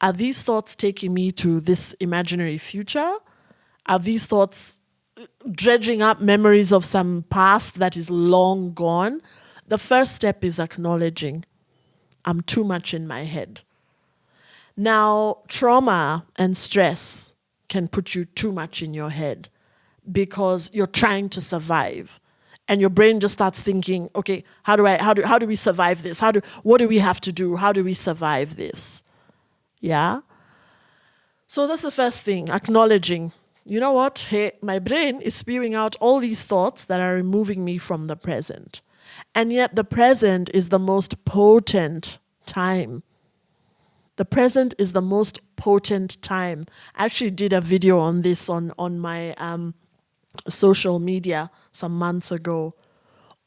Speaker 1: Are these thoughts taking me to this imaginary future? Are these thoughts dredging up memories of some past that is long gone? The first step is acknowledging, I'm too much in my head. Now, trauma and stress can put you too much in your head because you're trying to survive. And your brain just starts thinking, okay, how do we survive this? What do we have to do? How do we survive this? Yeah? So that's the first thing, acknowledging, you know what? Hey, my brain is spewing out all these thoughts that are removing me from the present. And yet the present is the most potent time. The present is the most potent time. I actually did a video on this on my social media some months ago.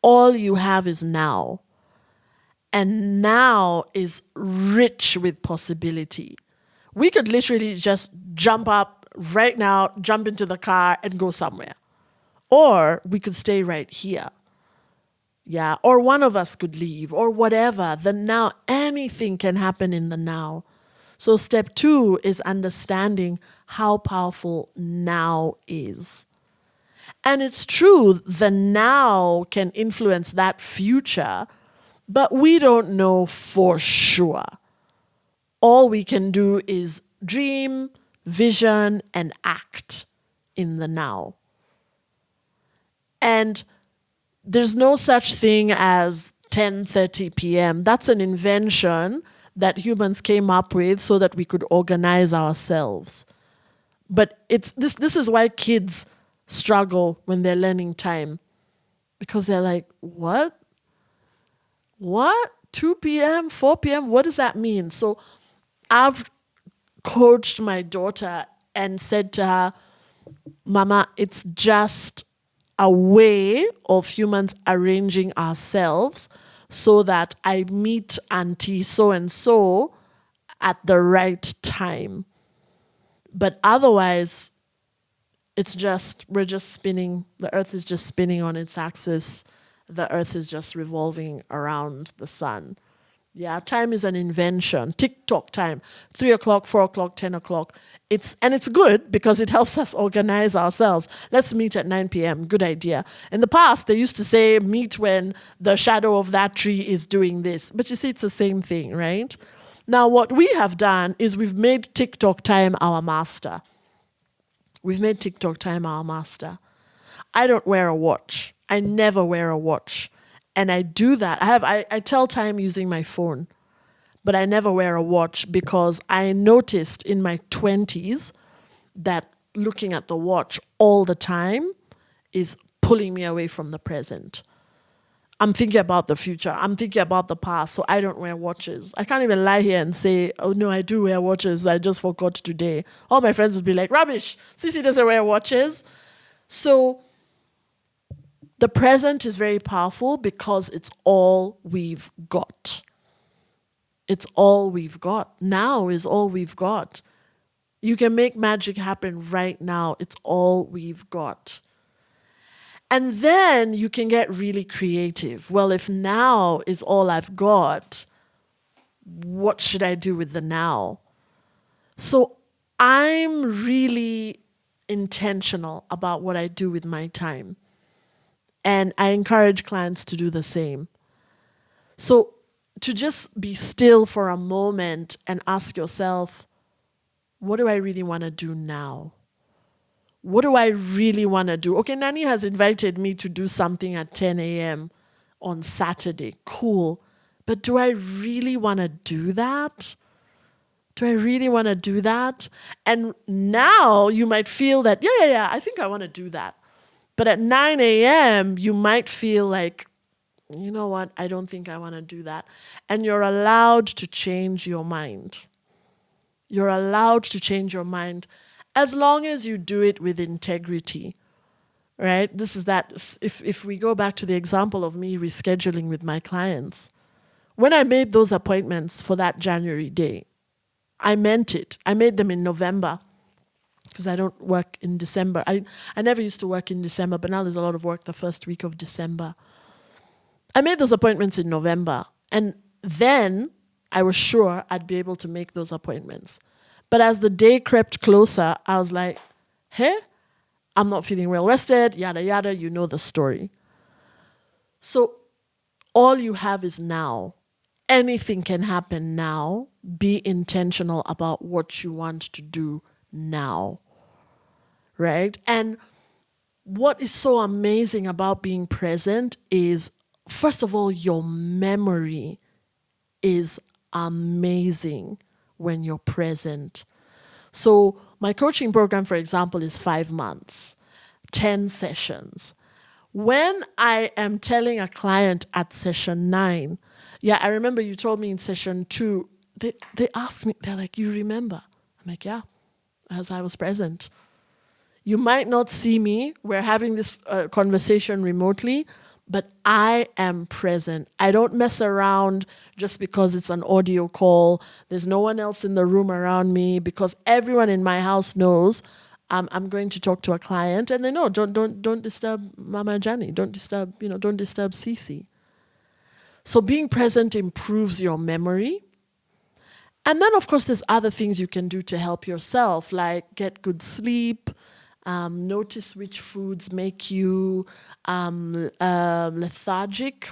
Speaker 1: All you have is now. And now is rich with possibility. We could literally just jump up right now, jump into the car and go somewhere. Or we could stay right here. Yeah, or one of us could leave or whatever. The now, anything can happen in the now. So step 2 is understanding how powerful now is. And it's true, the now can influence that future, but we don't know for sure. All we can do is dream, vision, and act in the now. And there's no such thing as 10:30 p.m. That's an invention that humans came up with so that we could organize ourselves. But this is why kids struggle when they're learning time. Because they're like, what? 2 p.m., 4 p.m., what does that mean? So I've coached my daughter and said to her, Mama, it's just a way of humans arranging ourselves so that I meet Auntie so-and-so at the right time. But otherwise, we're just spinning. The earth is just spinning on its axis. The earth is just revolving around the sun. Yeah, time is an invention. Tick-tock time. 3 o'clock, 4 o'clock, 10 o'clock. It's good because it helps us organize ourselves. Let's meet at 9 p.m. Good idea. In the past, they used to say, meet when the shadow of that tree is doing this. But you see, it's the same thing, right? Now, what we have done is we've made TikTok time our master. We've made TikTok time our master. I don't wear a watch. I never wear a watch. And I do that. I tell time using my phone, but I never wear a watch because I noticed in my 20s that looking at the watch all the time is pulling me away from the present. I'm thinking about the future. I'm thinking about the past, so I don't wear watches. I can't even lie here and say, oh no, I do wear watches. I just forgot today. All my friends would be like, rubbish, Cece doesn't wear watches. So the present is very powerful because it's all we've got. It's all we've got. Now is all we've got. You can make magic happen right now. It's all we've got. And then you can get really creative. Well, if now is all I've got, what should I do with the now? So I'm really intentional about what I do with my time. And I encourage clients to do the same. So to just be still for a moment and ask yourself, what do I really want to do now? What do I really want to do? Okay, Nani has invited me to do something at 10 a.m. on Saturday. Cool. But do I really want to do that? Do I really want to do that? And now you might feel that, yeah, I think I want to do that. But at 9 a.m., you might feel like, you know what, I don't think I want to do that. And you're allowed to change your mind. You're allowed to change your mind as long as you do it with integrity, right? This is that, if we go back to the example of me rescheduling with my clients, when I made those appointments for that January day, I meant it. I made them in November because I don't work in December. I never used to work in December, but now there's a lot of work the first week of December. I made those appointments in November, and then I was sure I'd be able to make those appointments. But as the day crept closer, I was like, hey, I'm not feeling well rested, yada, yada, you know the story. So all you have is now. Anything can happen now. Be intentional about what you want to do now, right? And what is so amazing about being present is, first of all, your memory is amazing when you're present. So my coaching program, for example, is 5 months, 10 sessions. When I am telling a client at session 9, yeah, I remember you told me in session 2, they asked me, they're like, you remember? I'm like, yeah, as I was present. You might not see me. We're having this conversation remotely, but I am present. I don't mess around just because it's an audio call. There's no one else in the room around me because everyone in my house knows I'm going to talk to a client, and they know don't disturb Mama Jani. Don't disturb Cece. So being present improves your memory. And then, of course, there's other things you can do to help yourself, like get good sleep, notice which foods make you lethargic.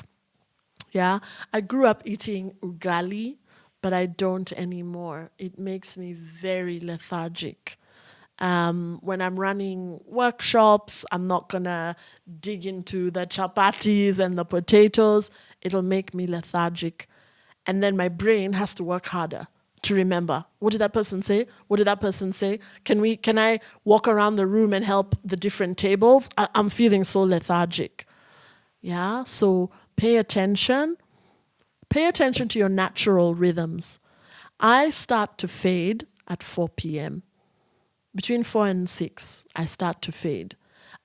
Speaker 1: Yeah, I grew up eating ugali, but I don't anymore. It makes me very lethargic. When I'm running workshops, I'm not gonna dig into the chapatis and the potatoes. It'll make me lethargic. And then my brain has to work harder to remember. What did that person say? What did that person say? Can I walk around the room and help the different tables? I'm feeling so lethargic. Yeah, so pay attention. Pay attention to your natural rhythms. I start to fade at 4 p.m. Between 4 and 6, I start to fade.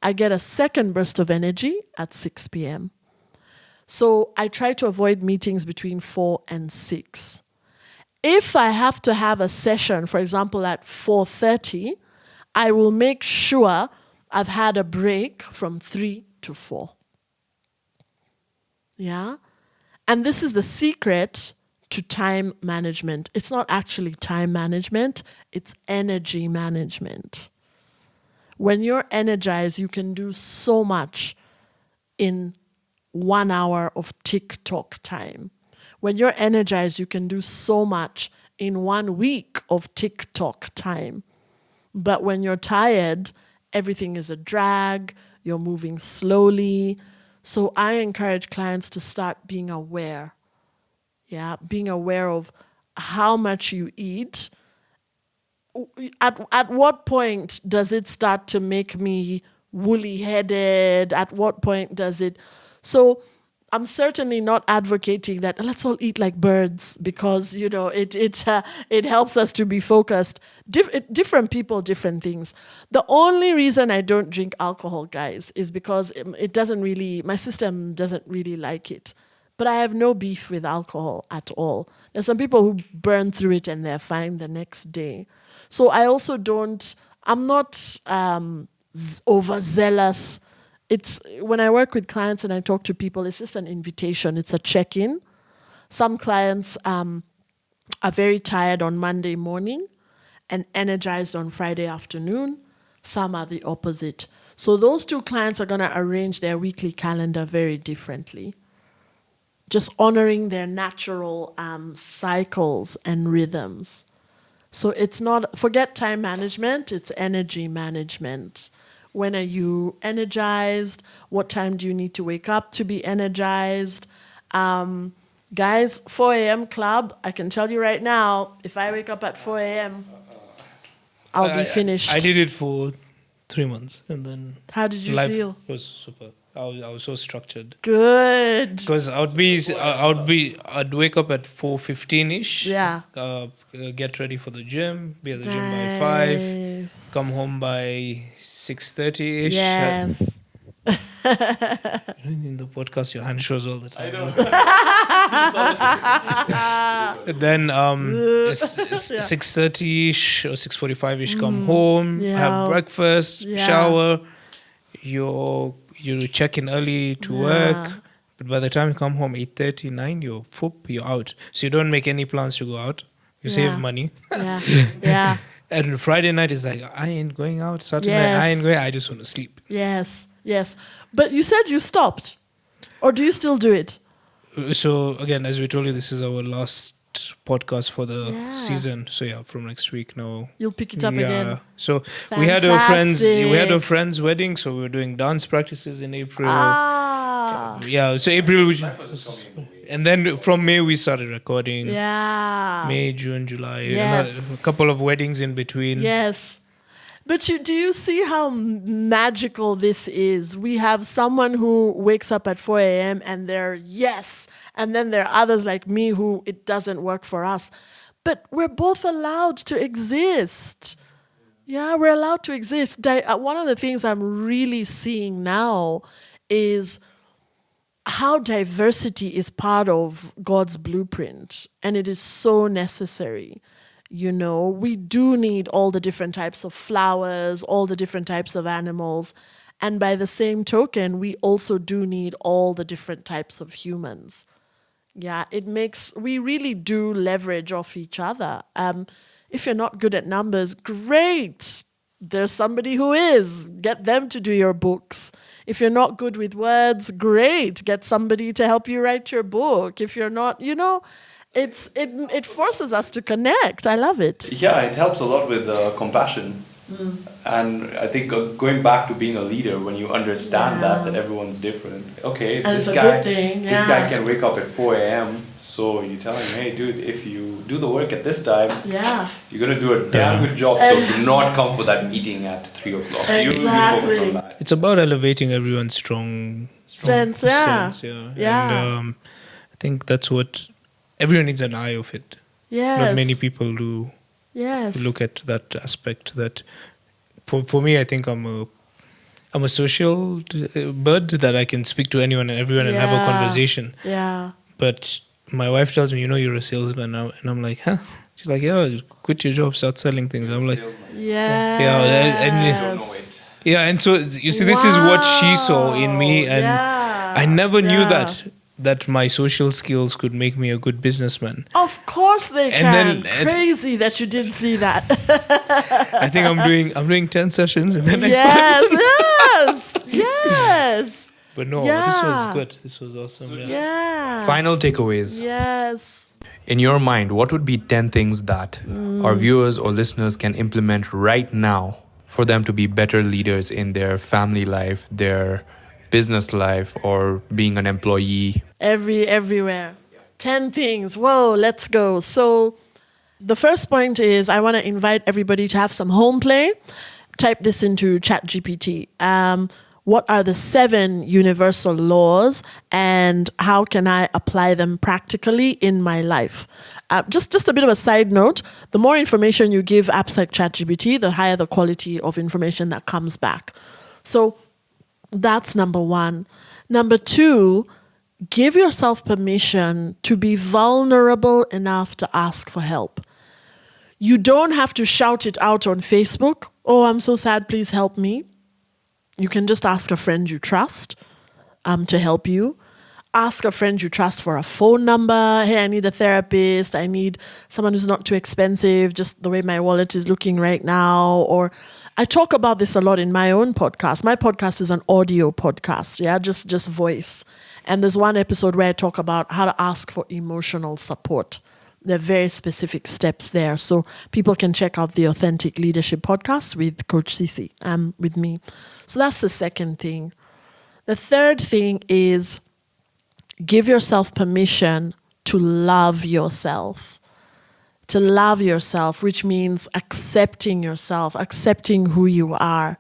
Speaker 1: I get a second burst of energy at 6 p.m. So I try to avoid meetings between 4 and 6. If I have to have a session, for example, at 4:30, I will make sure I've had a break from 3 to 4. Yeah? And this is the secret to time management. It's not actually time management, it's energy management. When you're energized, you can do so much in 1 hour of TikTok time. When you're energized, you can do so much in 1 week of TikTok time. But when you're tired, everything is a drag, you're moving slowly. So I encourage clients to start being aware. Yeah, being aware of how much you eat. At what point does it start to make me woolly-headed? At what point does it... So I'm certainly not advocating that let's all eat like birds because, it helps us to be focused. Different people, different things. The only reason I don't drink alcohol, guys, is because my system doesn't really like it. But I have no beef with alcohol at all. There's some people who burn through it and they're fine the next day. So I also I'm not overzealous. It's when I work with clients and I talk to people, it's just an invitation. It's a check-in. Some clients are very tired on Monday morning and energized on Friday afternoon. Some are the opposite. So those two clients are going to arrange their weekly calendar very differently. Just honoring their natural cycles and rhythms. So it's not, forget time management, it's energy management. When are you energized? What time do you need to wake up to be energized? Guys, 4 a.m. club, I can tell you right now, if I wake up at 4 a.m., I'll be finished.
Speaker 3: I did it for 3 months and then...
Speaker 1: How did you
Speaker 3: life
Speaker 1: feel?
Speaker 3: Was super. I was so structured.
Speaker 1: Good.
Speaker 3: Because I'd wake up at 4:15ish.
Speaker 1: Yeah.
Speaker 3: Get ready for the gym. Be at the gym by 5. Come home by 6:30ish.
Speaker 1: Yes.
Speaker 3: In the podcast, your hand shows all the time.
Speaker 2: I know.
Speaker 3: Then 6:30ish or 6:45ish, come home, have breakfast, shower. You check in early to work, but by the time you come home 8:30, 9, you're out. So you don't make any plans to go out. You save money.
Speaker 1: Yeah.
Speaker 3: And Friday night is like, I ain't going out. Saturday night, I ain't going. I just want to sleep.
Speaker 1: Yes. But you said you stopped, or do you still do it?
Speaker 3: So again, as we told you, this is our last podcast for the season. So from next week now
Speaker 1: you'll pick it up again.
Speaker 3: So
Speaker 1: Fantastic.
Speaker 3: we had a friend's wedding, so we were doing dance practices in April. So April and then from May we started recording. May, June, July. A couple of weddings in between.
Speaker 1: Yes. But do you see how magical this is? We have someone who wakes up at 4 a.m. and they're yes. And then there are others like me who it doesn't work for us. But we're both allowed to exist. Yeah, we're allowed to exist. One of the things I'm really seeing now is how diversity is part of God's blueprint. And it is so necessary. We do need all the different types of flowers, all the different types of animals. And by the same token, we also do need all the different types of humans. Yeah, we really do leverage off each other. If you're not good at numbers, great. There's somebody who is. Get them to do your books. If you're not good with words, great. Get somebody to help you write your book. If you're not, it forces us to connect. I love it.
Speaker 2: Yeah, it helps a lot with compassion. And I think going back to being a leader, when you understand that everyone's different. Okay,
Speaker 1: and
Speaker 2: this guy can wake up at 4 a.m. So you tell him, hey, dude, if you do the work at this time, you're gonna do a damn good job. So do not come for that meeting at 3 o'clock.
Speaker 1: Exactly.
Speaker 2: You focus on that.
Speaker 3: It's about elevating everyone's strengths. And I think that's what everyone needs an eye of it.
Speaker 1: Yes.
Speaker 3: Not many people do.
Speaker 1: Yes.
Speaker 3: Look at that aspect. That for me, I think I'm a social bird that I can speak to anyone and everyone and have a conversation.
Speaker 1: Yeah.
Speaker 3: But my wife tells me, you're a salesman now, and I'm like, huh? She's like, quit your job, start selling things. I'm like, and so you see, this is what she saw in me, and I never knew that my social skills could make me a good businessman.
Speaker 1: Of course they can. Crazy that you didn't see that.
Speaker 3: I think I'm doing 10 sessions in the next
Speaker 1: Yes.
Speaker 3: But no, this was good. This was awesome.
Speaker 1: Yeah.
Speaker 2: Final takeaways.
Speaker 1: Yes.
Speaker 2: In your mind, what would be 10 things that our viewers or listeners can implement right now for them to be better leaders in their family life, their business life or being an employee?
Speaker 1: Everywhere. 10 things. Whoa, let's go. So the first point is I want to invite everybody to have some home play. Type this into ChatGPT. What are the 7 universal laws and how can I apply them practically in my life? Just a bit of a side note, the more information you give apps like ChatGPT, the higher the quality of information that comes back. So that's number 1. Number 2, give yourself permission to be vulnerable enough to ask for help. You don't have to shout it out on Facebook. Oh, I'm so sad, please help me. You can just ask a friend you trust to help you. Ask a friend you trust for a phone number. Hey, I need a therapist. I need someone who's not too expensive, just the way my wallet is looking right now. Or I talk about this a lot in my own podcast. My podcast is an audio podcast, just voice. And there's one episode where I talk about how to ask for emotional support. There are very specific steps there. So people can check out the Authentic Leadership podcast with Coach Cece, with me. So that's the second thing. The third thing is give yourself permission to love yourself. To love yourself, which means accepting yourself, accepting who you are.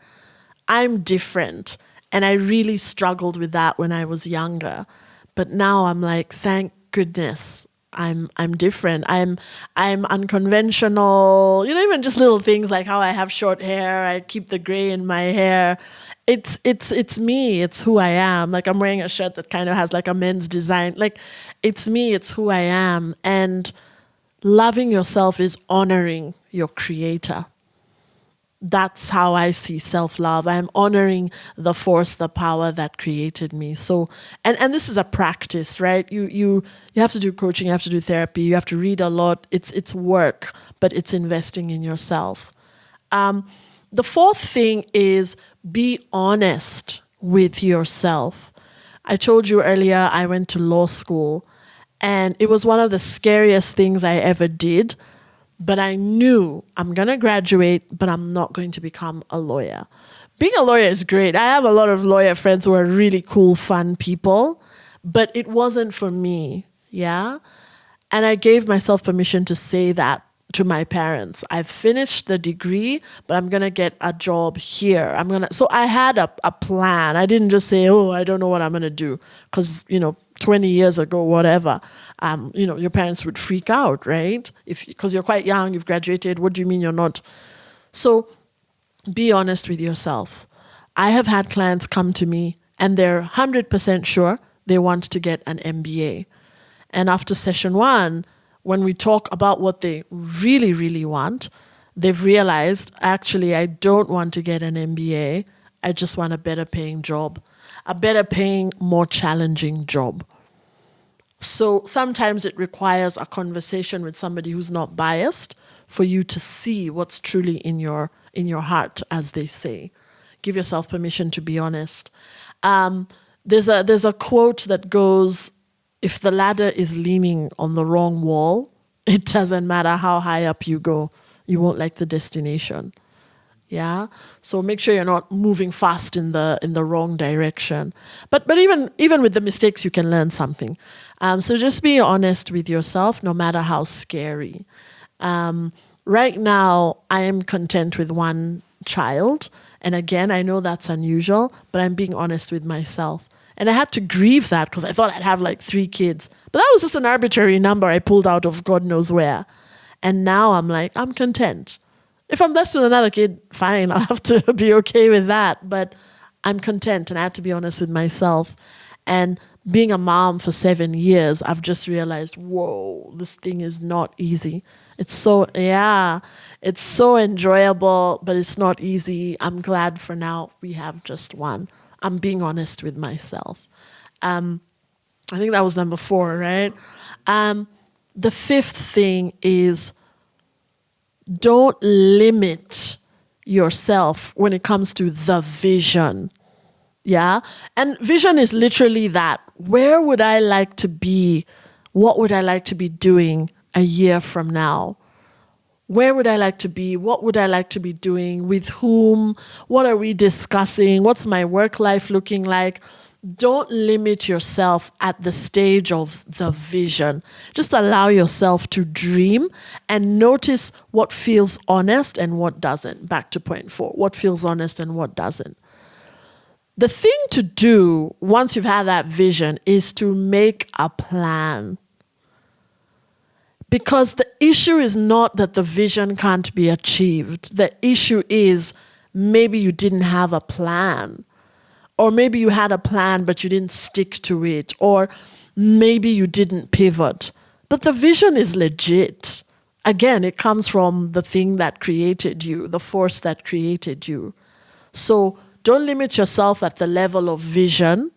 Speaker 1: I'm different. And I really struggled with that when I was younger. But now I'm like, thank goodness I'm different. I'm unconventional. Even just little things like how I have short hair, I keep the gray in my hair. It's me, it's who I am. Like I'm wearing a shirt that kind of has like a men's design. Like it's me, it's who I am. And loving yourself is honoring your creator. That's how I see self-love. I'm honoring the force, the power that created me. So, and this is a practice, right? You have to do coaching, you have to do therapy, you have to read a lot. It's work, but it's investing in yourself. The fourth thing is be honest with yourself. I told you earlier I went to law school, and it was one of the scariest things I ever did. But I knew I'm going to graduate, but I'm not going to become a lawyer. Being a lawyer is great. I have a lot of lawyer friends who are really cool, fun people, but it wasn't for me, yeah? And I gave myself permission to say that to my parents. I've finished the degree, but I'm going to get a job here. So I had a plan. I didn't just say, oh, I don't know what I'm going to do, because, 20 years ago, whatever, your parents would freak out, right? Because you're quite young, you've graduated, what do you mean you're not? So be honest with yourself. I have had clients come to me and they're 100% sure they want to get an MBA. And after session 1, when we talk about what they really, really want, they've realized, actually, I don't want to get an MBA. I just want a better paying job. A better paying, more challenging job. So sometimes it requires a conversation with somebody who's not biased for you to see what's truly in your heart, as they say. Give yourself permission to be honest. There's a quote that goes, if the ladder is leaning on the wrong wall, it doesn't matter how high up you go, you won't like the destination. Yeah, so make sure you're not moving fast in the wrong direction. But even with the mistakes, you can learn something. So just be honest with yourself, no matter how scary. Right now, I am content with 1 child, and again, I know that's unusual, but I'm being honest with myself. And I had to grieve that because I thought I'd have like 3 kids, but that was just an arbitrary number I pulled out of God knows where. And now I'm like, I'm content. If I'm blessed with another kid, fine, I'll have to be okay with that. But I'm content, and I have to be honest with myself. And being a mom for 7 years, I've just realized, whoa, this thing is not easy. It's so enjoyable, but it's not easy. I'm glad for now we have just 1. I'm being honest with myself. I think that was number 4, right? The 5th thing is, don't limit yourself when it comes to the vision. Yeah? And vision is literally that. Where would I like to be? What would I like to be doing a year from now? Where would I like to be? What would I like to be doing? With whom? What are we discussing? What's my work life looking like? don't limit yourself at the stage of the vision. Just allow yourself to dream and notice what feels honest and what doesn't. Back to point 4, what feels honest and what doesn't. The thing to do once you've had that vision is to make a plan. Because the issue is not that the vision can't be achieved. The issue is maybe you didn't have a plan. Or maybe you had a plan, but you didn't stick to it. Or maybe you didn't pivot. But the vision is legit. Again, it comes from the thing that created you, the force that created you. So don't limit yourself at the level of vision.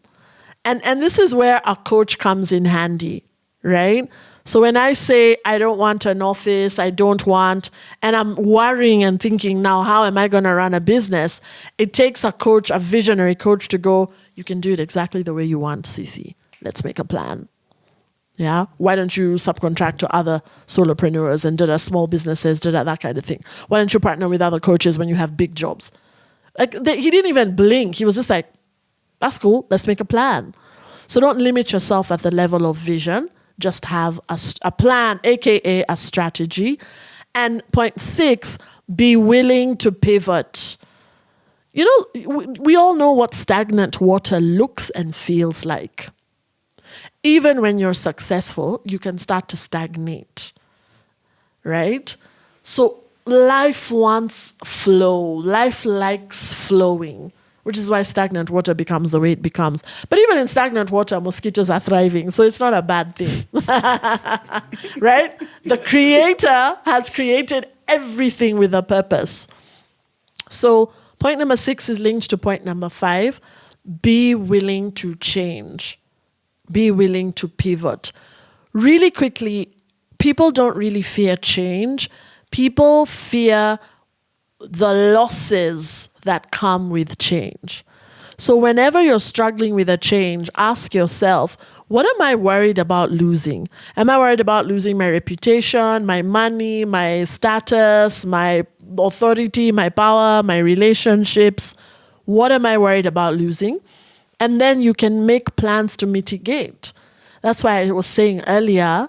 Speaker 1: And this is where a coach comes in handy, right? So when I say I don't want an office, and I'm worrying and thinking, now how am I going to run a business? It takes a coach, a visionary coach, to go, you can do it exactly the way you want, Cece. Let's make a plan. Yeah? Why don't you subcontract to other solopreneurs and small businesses, that kind of thing? Why don't you partner with other coaches when you have big jobs? He didn't even blink. He was just like, that's cool. Let's make a plan. So don't limit yourself at the level of vision. Just have a plan, aka a strategy. And point 6, be willing to pivot. You know, we all know what stagnant water looks and feels like. Even when you're successful, you can start to stagnate, right? So life wants flow. Life likes flowing, which is why stagnant water becomes the way it becomes. But even in stagnant water, mosquitoes are thriving, so it's not a bad thing, right? The Creator has created everything with a purpose. So point number 6 is linked to point number 5. Be willing to change. Be willing to pivot. Really quickly, people don't really fear change. People fear the losses that come with change. So whenever you're struggling with a change, ask yourself, what am I worried about losing? Am I worried about losing my reputation, my money, my status, my authority, my power, my relationships? What am I worried about losing? And then you can make plans to mitigate. That's why I was saying earlier,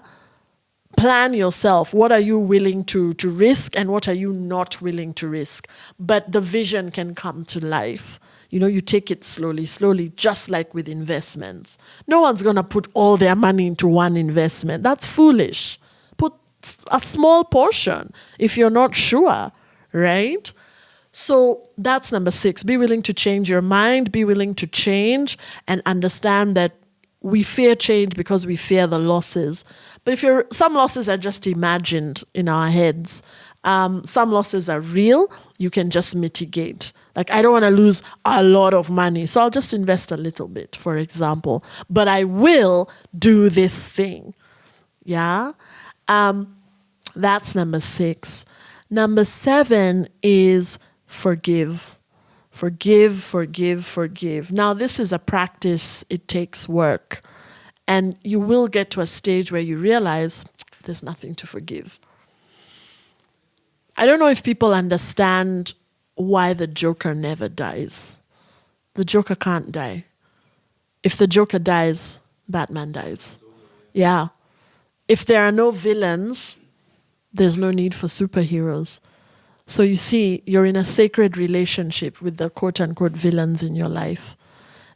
Speaker 1: plan yourself. What are you willing to risk and what are you not willing to risk? But the vision can come to life. You know, you take it slowly, just like with investments. No one's going to put all their money into one investment. That's foolish. Put a small portion if you're not sure, right? So that's number 6. Be willing to change your mind, be willing to change, and understand that we fear change because we fear the losses. But some losses are just imagined in our heads. Some losses are real. You can just mitigate. Like, I don't want to lose a lot of money, so I'll just invest a little bit, for example. But I will do this thing. Yeah? That's number 6. Number 7 is forgive. Forgive. Now, this is a practice. It takes work. And you will get to a stage where you realize there's nothing to forgive. I don't know if people understand why the Joker never dies. The Joker can't die. If the Joker dies, Batman dies. Yeah. If there are no villains, there's no need for superheroes. So you see, you're in a sacred relationship with the quote-unquote villains in your life.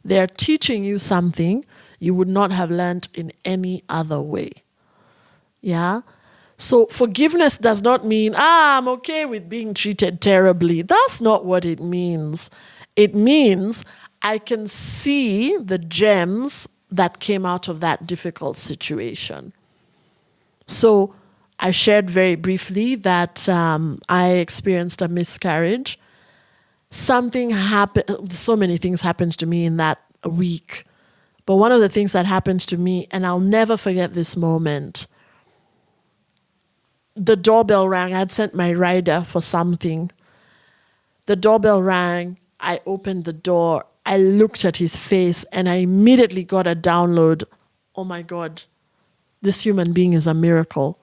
Speaker 1: They're teaching you something you would not have learned in any other way. Yeah? So forgiveness does not mean, I'm okay with being treated terribly. That's not what it means. It means I can see the gems that came out of that difficult situation. So I shared very briefly that I experienced a miscarriage. Something happened, so many things happened to me in that week. But one of the things that happened to me, and I'll never forget this moment, the doorbell rang. I had sent my rider for something. The doorbell rang. I opened the door. I looked at his face, and I immediately got a download. Oh my God, this human being is a miracle.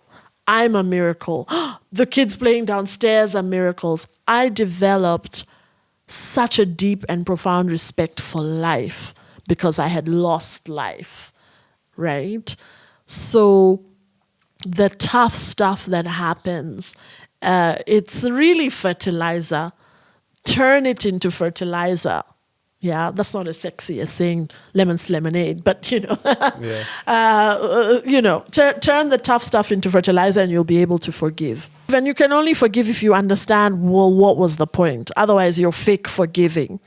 Speaker 1: I'm a miracle. The kids playing downstairs are miracles. I developed such a deep and profound respect for life because I had lost life, right? So the tough stuff that happens, it's really fertilizer. Turn it into fertilizer. Yeah, that's not as sexy as saying lemon's lemonade, but turn the tough stuff into fertilizer and you'll be able to forgive. And you can only forgive if you understand, well, what was the point? Otherwise, you're fake forgiving.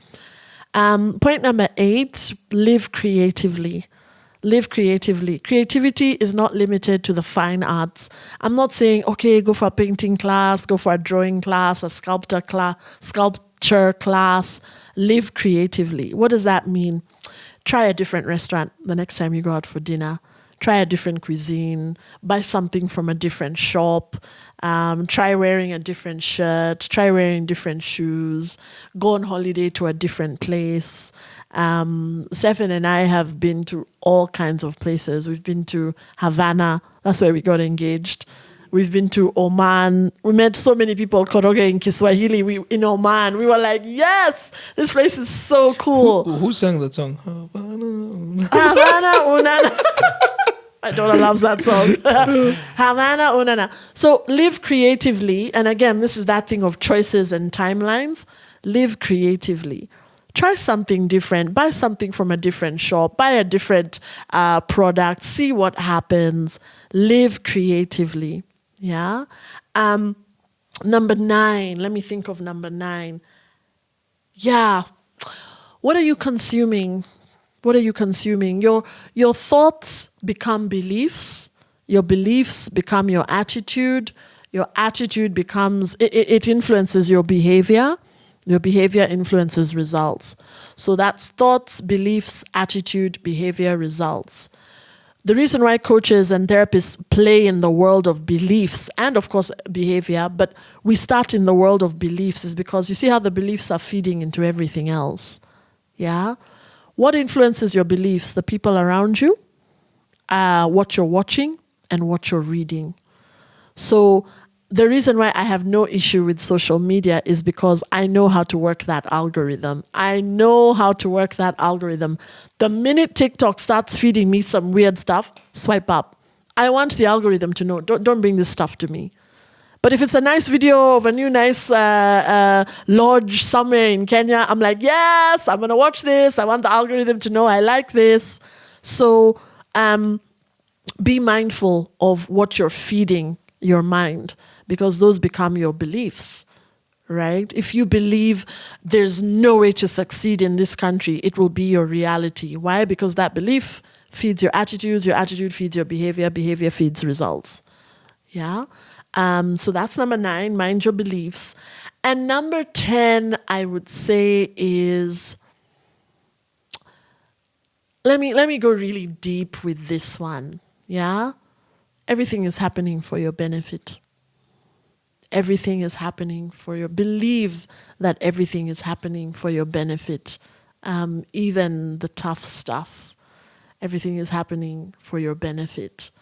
Speaker 1: Point number 8, live creatively. Live creatively. Creativity is not limited to the fine arts. I'm not saying, okay, go for a painting class, go for a drawing class, a sculpture class. Live creatively. What does that mean? Try a different restaurant the next time you go out for dinner. Try a different cuisine. Buy something from a different shop. Try wearing a different shirt. Try wearing different shoes. Go on holiday to a different place. Stephen and I have been to all kinds of places. We've been to Havana. That's where we got engaged. We've been to Oman. We met so many people, Koroge in Kiswahili, in Oman. We were like, yes, this place is so cool.
Speaker 3: Who sang that song?
Speaker 1: Havana, Unana. My daughter loves that song. Havana, Unana. So live creatively. And again, this is that thing of choices and timelines. Live creatively. Try something different. Buy something from a different shop. Buy a different product. See what happens. Live creatively. Yeah. Number 9. Let me think of number 9. Yeah. What are you consuming? What are you consuming? Your thoughts become beliefs. Your beliefs become your attitude. Your attitude becomes, it influences your behavior. Your behavior influences results. So that's thoughts, beliefs, attitude, behavior, results. The reason why coaches and therapists play in the world of beliefs and, of course, behavior, but we start in the world of beliefs is because you see how the beliefs are feeding into everything else. Yeah? What influences your beliefs? The people around you, what you're watching, and what you're reading. So the reason why I have no issue with social media is because I know how to work that algorithm. I know how to work that algorithm. The minute TikTok starts feeding me some weird stuff, swipe up. I want the algorithm to know, don't bring this stuff to me. But if it's a nice video of a new nice lodge somewhere in Kenya, I'm like, yes, I'm going to watch this. I want the algorithm to know I like this. So be mindful of what you're feeding your mind, because those become your beliefs, right? If you believe there's no way to succeed in this country, it will be your reality. Why? Because that belief feeds your attitude feeds your behavior feeds results. Yeah? So that's number 9, mind your beliefs. And number 10, I would say is, let me go really deep with this one. Yeah? Everything is happening for your benefit. Everything is happening for your, believe that everything is happening for your benefit. Even the tough stuff. Everything is happening for your benefit.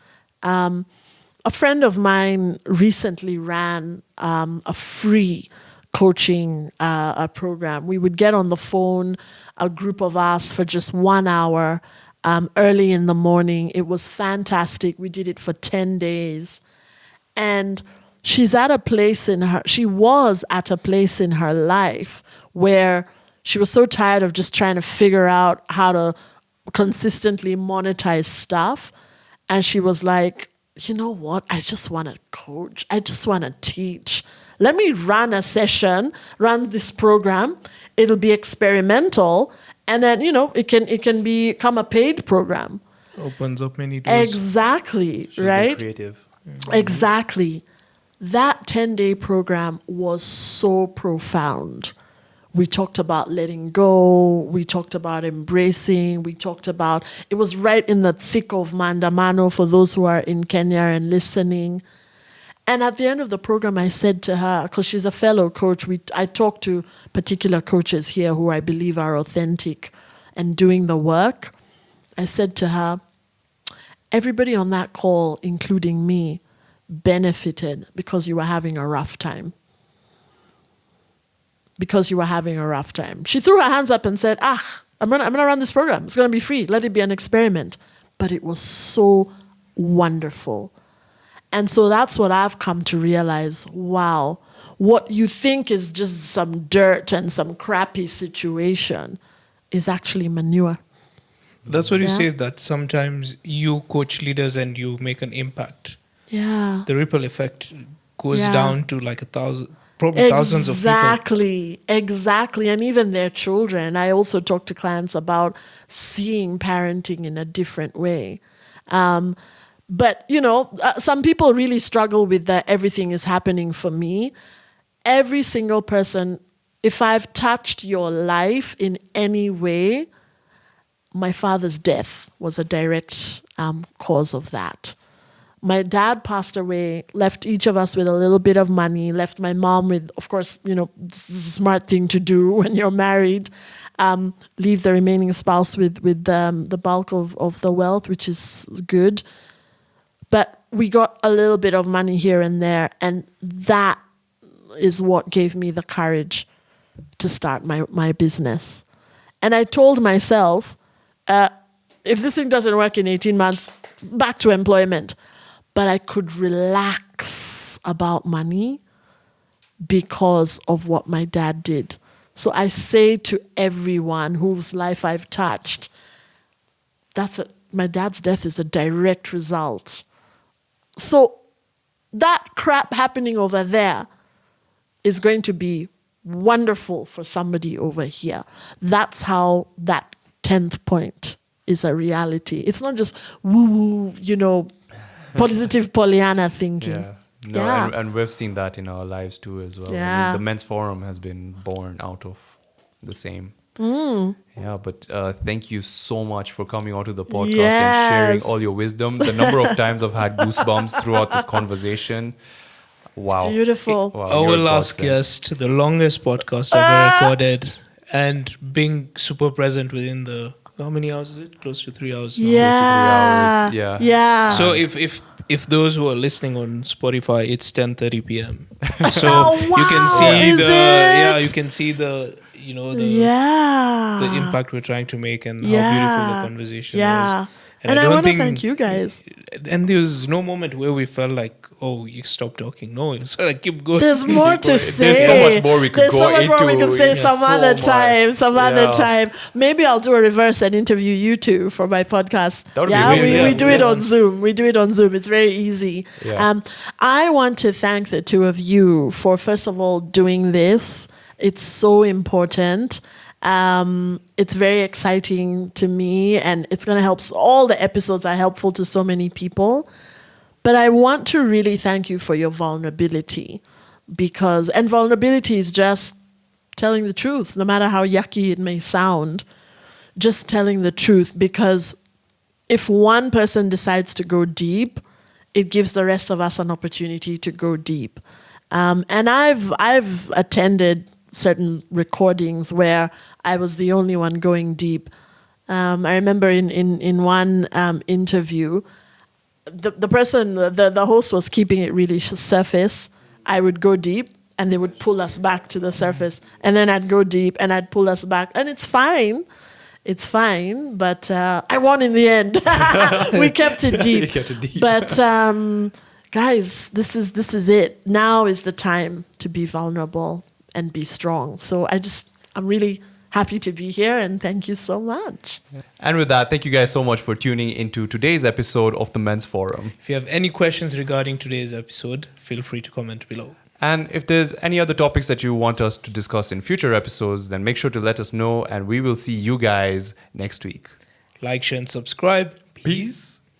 Speaker 1: A friend of mine recently ran a free coaching program. We would get on the phone, a group of us, for just 1 hour early in the morning. It was fantastic. We did it for 10 days. And she was at a place in her life where she was so tired of just trying to figure out how to consistently monetize stuff. And she was like, you know what? I just want to coach. I just want to teach. Let me run a session, run this program. It'll be experimental. And then, it can become a paid program.
Speaker 3: Opens up many doors.
Speaker 1: Exactly, right?
Speaker 2: Creative.
Speaker 3: Mm-hmm.
Speaker 1: Exactly. That 10-day program was so profound. We talked about letting go. We talked about embracing. We talked about, it was right in the thick of Maandamano for those who are in Kenya and listening. And at the end of the program, I said to her, because she's a fellow coach, I talk to particular coaches here who I believe are authentic and doing the work. I said to her, everybody on that call, including me, benefited because you were having a rough time. Because you were having a rough time. She threw her hands up and said, I'm gonna run this program. It's gonna be free. Let it be an experiment. But it was so wonderful. And so that's what I've come to realize. Wow, what you think is just some dirt and some crappy situation is actually manure.
Speaker 3: That's what you say, that sometimes you coach leaders and you make an impact.
Speaker 1: Yeah.
Speaker 3: The ripple effect goes down to like 1,000, probably thousands of people.
Speaker 1: Exactly. And even their children. I also talk to clients about seeing parenting in a different way. But, some people really struggle with that everything is happening for me. Every single person, if I've touched your life in any way, my father's death was a direct cause of that. My dad passed away, left each of us with a little bit of money, left my mom with, of course, this is a smart thing to do when you're married, leave the remaining spouse with the bulk of the wealth, which is good. But we got a little bit of money here and there, and that is what gave me the courage to start my business. And I told myself, if this thing doesn't work in 18 months, back to employment. But I could relax about money because of what my dad did. So I say to everyone whose life I've touched, my dad's death is a direct result. So that crap happening over there is going to be wonderful for somebody over here. That's how that 10th point is a reality. It's not just woo-woo, positive Pollyanna thinking.
Speaker 2: Yeah. And we've seen that in our lives too as well.
Speaker 1: Yeah.
Speaker 2: I mean, the Men's Forum has been born out of the same. Yeah, but thank you so much for coming onto the podcast and sharing all your wisdom. The number of times I've had goosebumps throughout this conversation. Wow.
Speaker 1: Beautiful.
Speaker 3: Our last guest, the longest podcast ever recorded, and being super present within the, how many hours is it? Close to 3 hours now.
Speaker 1: Yeah.
Speaker 2: Close to 3 hours.
Speaker 1: Yeah.
Speaker 3: So if those who are listening on Spotify, it's 10:30 p.m. So you can see you can see the impact we're trying to make and how beautiful the conversation was.
Speaker 1: And I want to thank you guys.
Speaker 3: And there was no moment where we felt like, oh, you stop talking. No, it's like, keep going.
Speaker 1: There's more to say.
Speaker 2: There's so much more we could go into. There's so much more we could say
Speaker 1: some other time. Maybe I'll do a reverse and interview you two for my podcast.
Speaker 2: That would be amazing.
Speaker 1: We do it on Zoom. It's very easy.
Speaker 2: Yeah.
Speaker 1: I want to thank the two of you for, first of all, doing this. It's so important. It's very exciting to me, and it's going to help. All the episodes are helpful to so many people. But I want to really thank you for your vulnerability, and vulnerability is just telling the truth, no matter how yucky it may sound, just telling the truth, because if one person decides to go deep, it gives the rest of us an opportunity to go deep. And I've attended certain recordings where I was the only one going deep. I remember in one interview, the person, the host was keeping it really surface. I would go deep and they would pull us back to the surface. And then I'd go deep and I'd pull us back. And it's fine. But I won in the end. We kept it deep. But guys, this is it. Now is the time to be vulnerable and be strong. So I'm really happy to be here, and thank you so much.
Speaker 2: And with that, thank you guys so much for tuning into today's episode of the Men's Forum.
Speaker 3: If you have any questions regarding today's episode, feel free to comment below.
Speaker 2: And if there's any other topics that you want us to discuss in future episodes, then make sure to let us know, and we will see you guys next week.
Speaker 3: Like, share, and subscribe.
Speaker 2: Peace.